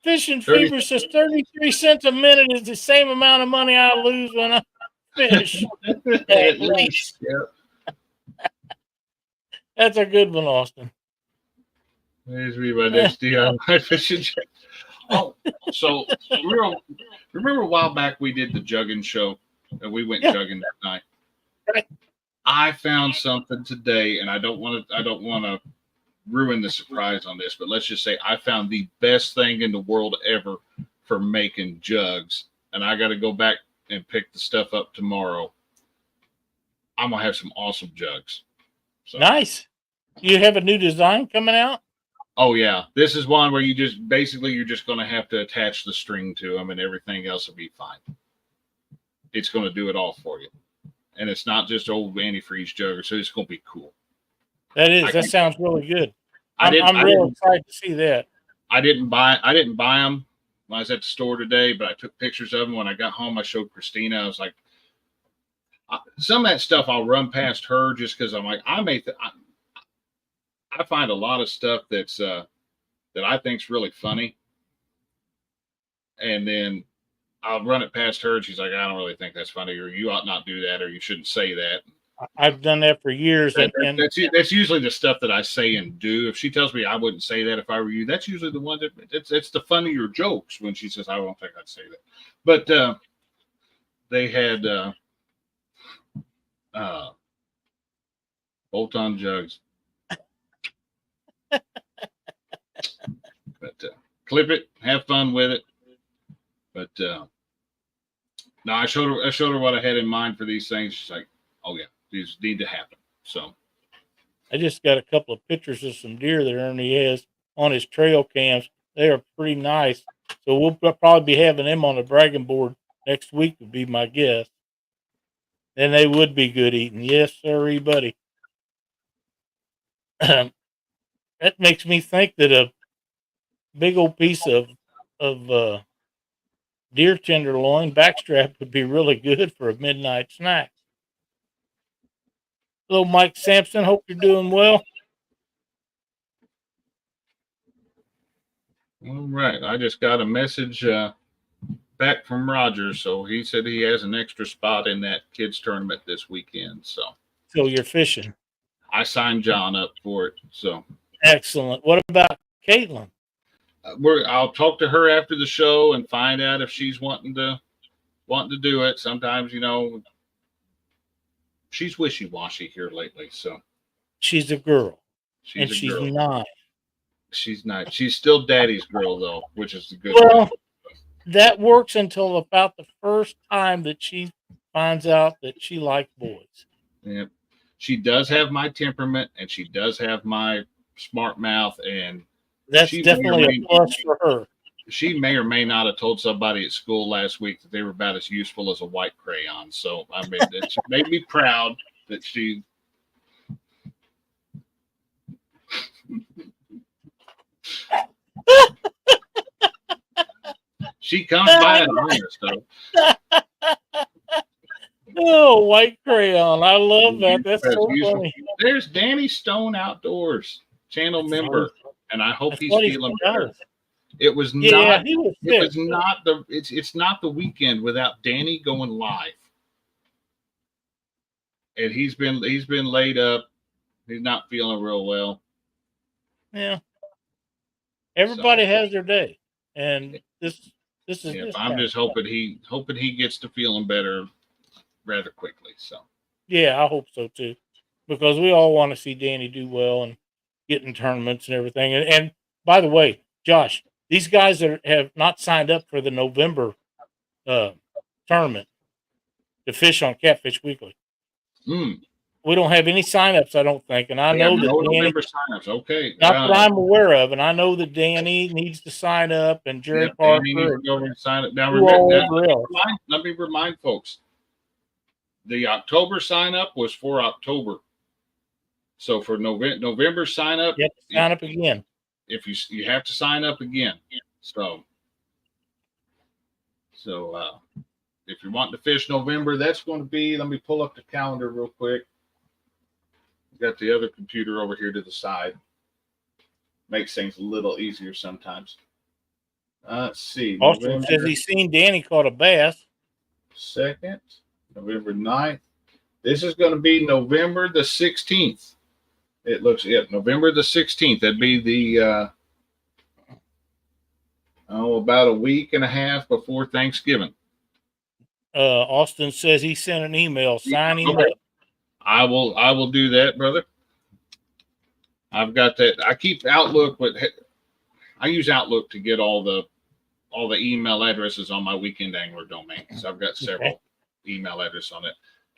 Fishing Fever says 33 cents a minute is the same amount of money I lose when I fish. At least. Yep. That's a good one, Austin. There's me, my next DIY fishing. Oh, so remember a while back we did the jugging show and we went jugging that night. Right. I found something today, and I don't want to ruin the surprise on this, but let's just say I found the best thing in the world ever for making jugs, and I got to go back and pick the stuff up tomorrow. I'm gonna have some awesome jugs. So. Nice. You have a new design coming out? Oh yeah, this is one where you're just going to have to attach the string to them, and everything else will be fine. It's going to do it all for you, and it's not just old antifreeze jugger, so it's going to be cool. That sounds really good. I'm real excited to see that. I didn't buy them when I was at the store today, but I took pictures of them. When I got home, I showed Christina. I was like, some of that stuff I'll run past her just because I'm like, I find a lot of stuff that's that I think's really funny, and then I'll run it past her, and she's like, "I don't really think that's funny," or "You ought not do that," or "You shouldn't say that." I've done that for years, and that's usually the stuff that I say and do. If she tells me I wouldn't say that if I were you, that's usually the one that it's the funnier jokes when she says I don't think I'd say that. But they had bolt-on jugs. But clip it, have fun with it. But no, I showed her what I had in mind for these things. She's like, "Oh yeah, these need to happen." So I just got a couple of pictures of some deer that Ernie has on his trail cams. They are pretty nice. So we'll probably be having them on the bragging board next week, would be my guess. And they would be good eating. Yes, sir, buddy. That makes me think that a big old piece of deer tenderloin backstrap would be really good for a midnight snack. Hello, Mike Sampson. Hope you're doing well. All right. I just got a message back from Roger. So he said he has an extra spot in that kids tournament this weekend. So you're fishing. I signed John up for it. So excellent. What about Caitlin? I'll talk to her after the show and find out if she's wanting to do it. Sometimes, she's wishy-washy here lately. So she's a girl. She's she's girl. 9. She's not. She's still daddy's girl though, which is the good thing. That works until about the first time that she finds out that she likes boys. Yeah. She does have my temperament and she does have my smart mouth, and that's definitely a plus for her. She may or may not have told somebody at school last week that they were about as useful as a white crayon. So I mean, it made me proud that she. She comes by and honest stuff. Oh, white crayon! I love that. That's so funny. There's Danny Stone Outdoors channel member, and I hope he's feeling better. It was not. He was it was not the. It's not the weekend without Danny going live, and he's been laid up. He's not feeling real well. Yeah. Everybody has their day, and this is. Yeah, I'm just hoping he gets to feeling better rather quickly. So. Yeah, I hope so too, because we all want to see Danny do well and get in tournaments and everything. And by the way, Josh, these guys that have not signed up for the November tournament to fish on Catfish Weekly. We don't have any signups, I don't think. And I know that November signups. Okay. Not that I'm aware of. And I know that Danny needs to sign up and Jerry Parker. Needs to go and sign up. Now, let me remind folks. The October sign up was for October. So for November sign up. You have to sign up again. If you have to sign up again. So if you want to fish November, that's going to be, let me pull up the calendar real quick. Got the other computer over here to the side. Makes things a little easier sometimes. Let's see. Austin says he's seen Danny caught a bass. 2nd, November 9th. This is going to be November the 16th. It looks, November the 16th. That'd be the, about a week and a half before Thanksgiving. Austin says he sent an email signing up. I will do that, brother. I've got that. I keep Outlook, but I use Outlook to get all the email addresses on my Weekend Angler domain. So I've got several email addresses on it.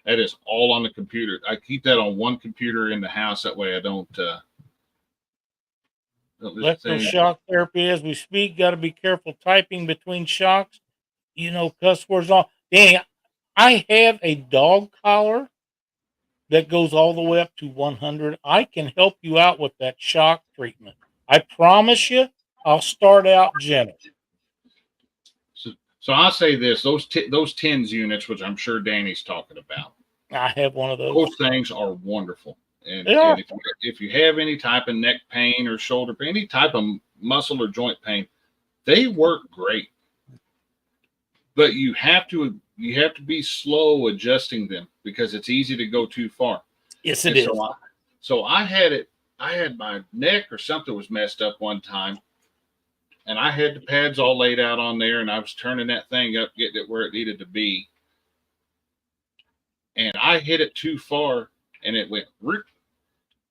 That is all on the computer. I keep that on one computer in the house. That way I don't Electroshock therapy as we speak. Got to be careful typing between shocks. Cuss words on. Danny, I have a dog collar that goes all the way up to 100. I can help you out with that shock treatment. I promise you, I'll start out gentle. So I'll say this: those TENS units, which I'm sure Danny's talking about. I have one of those. Those things are wonderful. And if you have any type of neck pain or shoulder pain, any type of muscle or joint pain, they work great. But you have to be slow adjusting them because it's easy to go too far. Yes, it is. So I had my neck or something was messed up one time, and I had the pads all laid out on there, and I was turning that thing up, getting it where it needed to be. And I hit it too far, and it went.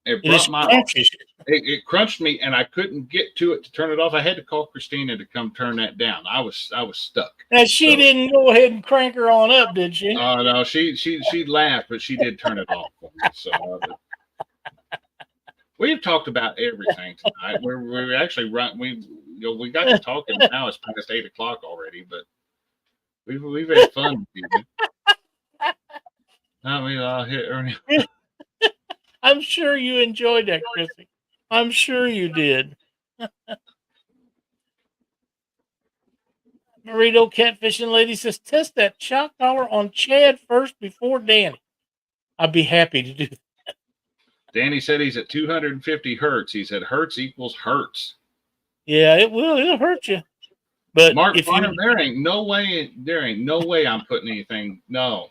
It crunched me, and I couldn't get to it to turn it off. I had to call Christina to come turn that down. I was stuck. And she didn't go ahead and crank her on up, did she? Oh no, she laughed, but she did turn it off for me. So we've talked about everything tonight. We're actually we got to talking now. It's past 8 o'clock already, but we've had fun. I mean, I'll hit Ernie. I'm sure you enjoyed that, Chrissy. I'm sure you did. Burrito Catfishing Lady says, test that shock collar on Chad first before Danny. I'd be happy to do that. Danny said he's at 250 hertz. He said hertz equals hertz. Yeah, it will. It'll hurt you. But Mark Farnham, there ain't no way I'm putting anything. No.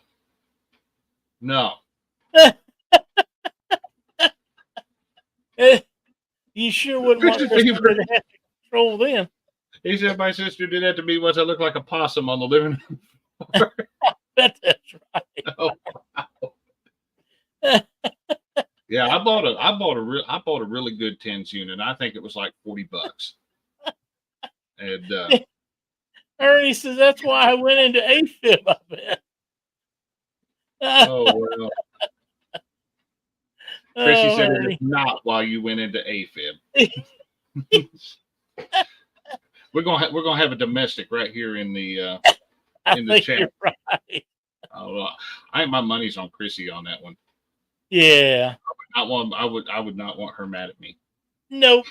You sure wouldn't want Christmas Christopher fever. to have to control them. He said my sister did that to me once. I looked like a possum on the living room. That's right. Oh, yeah, I bought a really good tins unit. I think it was like $40. And Ernie says that's why I went into AFib, I bet. oh well. Chrissy said Ernie. it's not why you went into AFib. we're gonna have a domestic right here in the chat. You're right. Oh, I think my money's on Chrissy on that one. Yeah. I would not want her mad at me. Nope.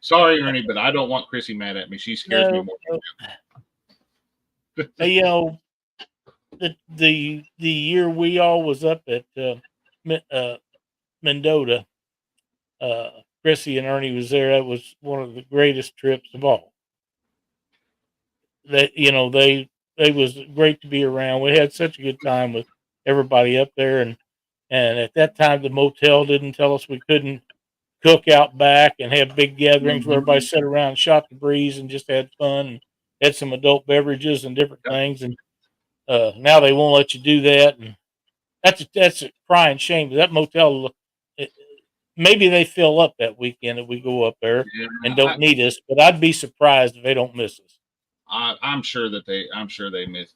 Sorry, Ernie, but I don't want Chrissy mad at me. She scares me more. Hey, the year we all was up at Mendota, Chrissy and Ernie was there. That was one of the greatest trips of all. They was great to be around. We had such a good time with everybody up there, and at that time the motel didn't tell us we couldn't cook out back and have big gatherings where everybody sat around and shot the breeze and just had fun and had some adult beverages and different things. And now they won't let you do that, and that's a crying shame. That motel, maybe they fill up that weekend if we go up there and don't need us, but I'd be surprised if they don't miss us. I'm sure they miss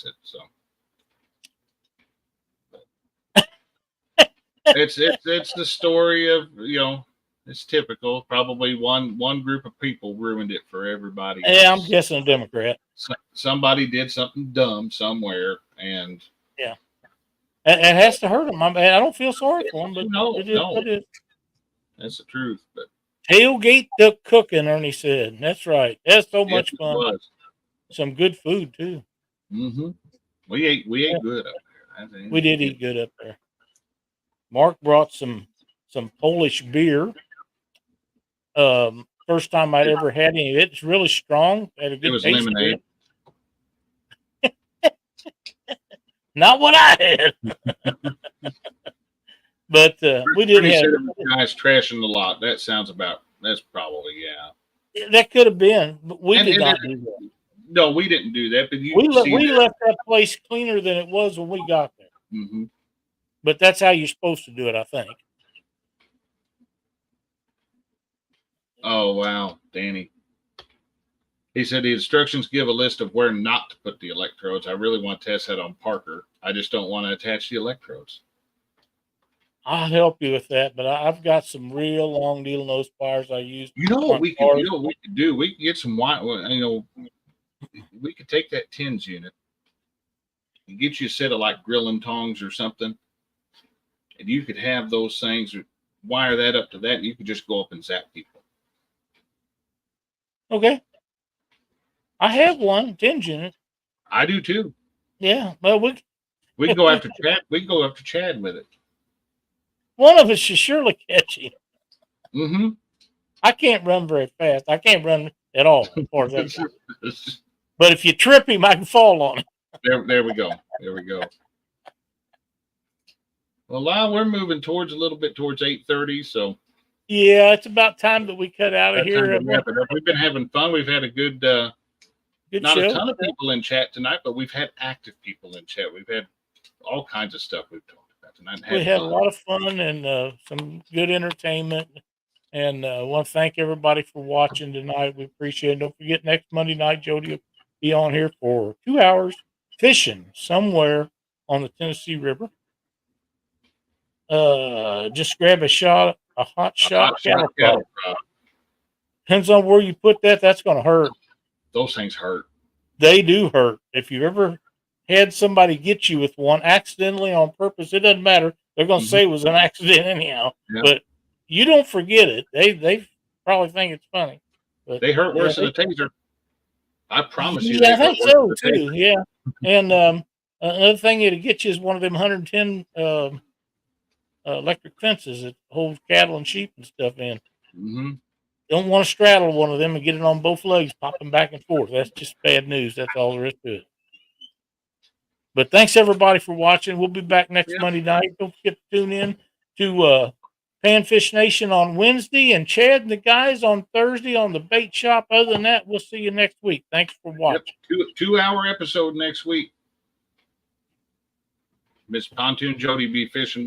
it. So it's the story of, it's typical. Probably one group of people ruined it for everybody else. Yeah, I'm guessing a Democrat. Somebody did something dumb somewhere, and yeah, it has to hurt them. I don't feel sorry for them, but it is what it is. That's the truth. But tailgate the cooking, Ernie said. That's right. That's so much fun. Was. Some good food too. Mm-hmm. We ate good up there. We did eat good up there. Mark brought some Polish beer. First time I'd ever had any. It's really strong. Had a good taste. It was lemonade. Not what I had. But we did have guys trashing the lot. That sounds that's probably That could have been, but we did not do that. No, we didn't do that. But we left that place cleaner than it was when we got there. Mm-hmm. But that's how you're supposed to do it, I think. Oh wow, Danny. He said the instructions give a list of where not to put the electrodes. I really want to test that on Parker. I just don't want to attach the electrodes. I'll help you with that, but I've got some real long needle nose pliers I use. What we could do? We could get some wire. We could take that tins unit and get you a set of like grilling tongs or something, and you could have those things, wire that up to that, and you could just go up and zap people. Okay. I have one tins unit. I do too. Yeah, but we can go after Chad. We can go after Chad with it. One of us should surely catch him. Mm-hmm. I can't run very fast. I can't run at all. But if you trip him, I can fall on him. There we go. There we go. Well, Lyle, we're moving towards 8:30, so yeah, it's about time that we cut out of here. We've been having fun. We've had a good not show. A ton of people in chat tonight, but we've had active people in chat. We've had all kinds of stuff we've talked about tonight. We had a lot of fun and some good entertainment. And I want to thank everybody for watching tonight. We appreciate it. Don't forget, next Monday night, Jody will be on here for 2 hours fishing somewhere on the Tennessee River. Just grab a hot shot cattle prod. Depends on where you put that. That's going to hurt. Those things hurt. They do hurt. If you ever had somebody get you with one accidentally on purpose, it doesn't matter. They're going to say it was an accident anyhow. Yeah. But you don't forget it. They probably think it's funny. But they hurt worse than a taser. I promise you. Yeah, I think so too. Yeah. And another thing that'll get you is one of them 110 electric fences that holds cattle and sheep and stuff in. Mm-hmm. Don't want to straddle one of them and get it on both legs, popping back and forth. That's just bad news. That's all there is to it. But thanks everybody for watching. We'll be back next Monday night. Don't forget to tune in to Panfish Nation on Wednesday, and Chad and the guys on Thursday on the bait shop. Other than that, we'll see you next week. Thanks for watching. Yep. 2-hour episode next week. Miss Pontoon Jody be fishing.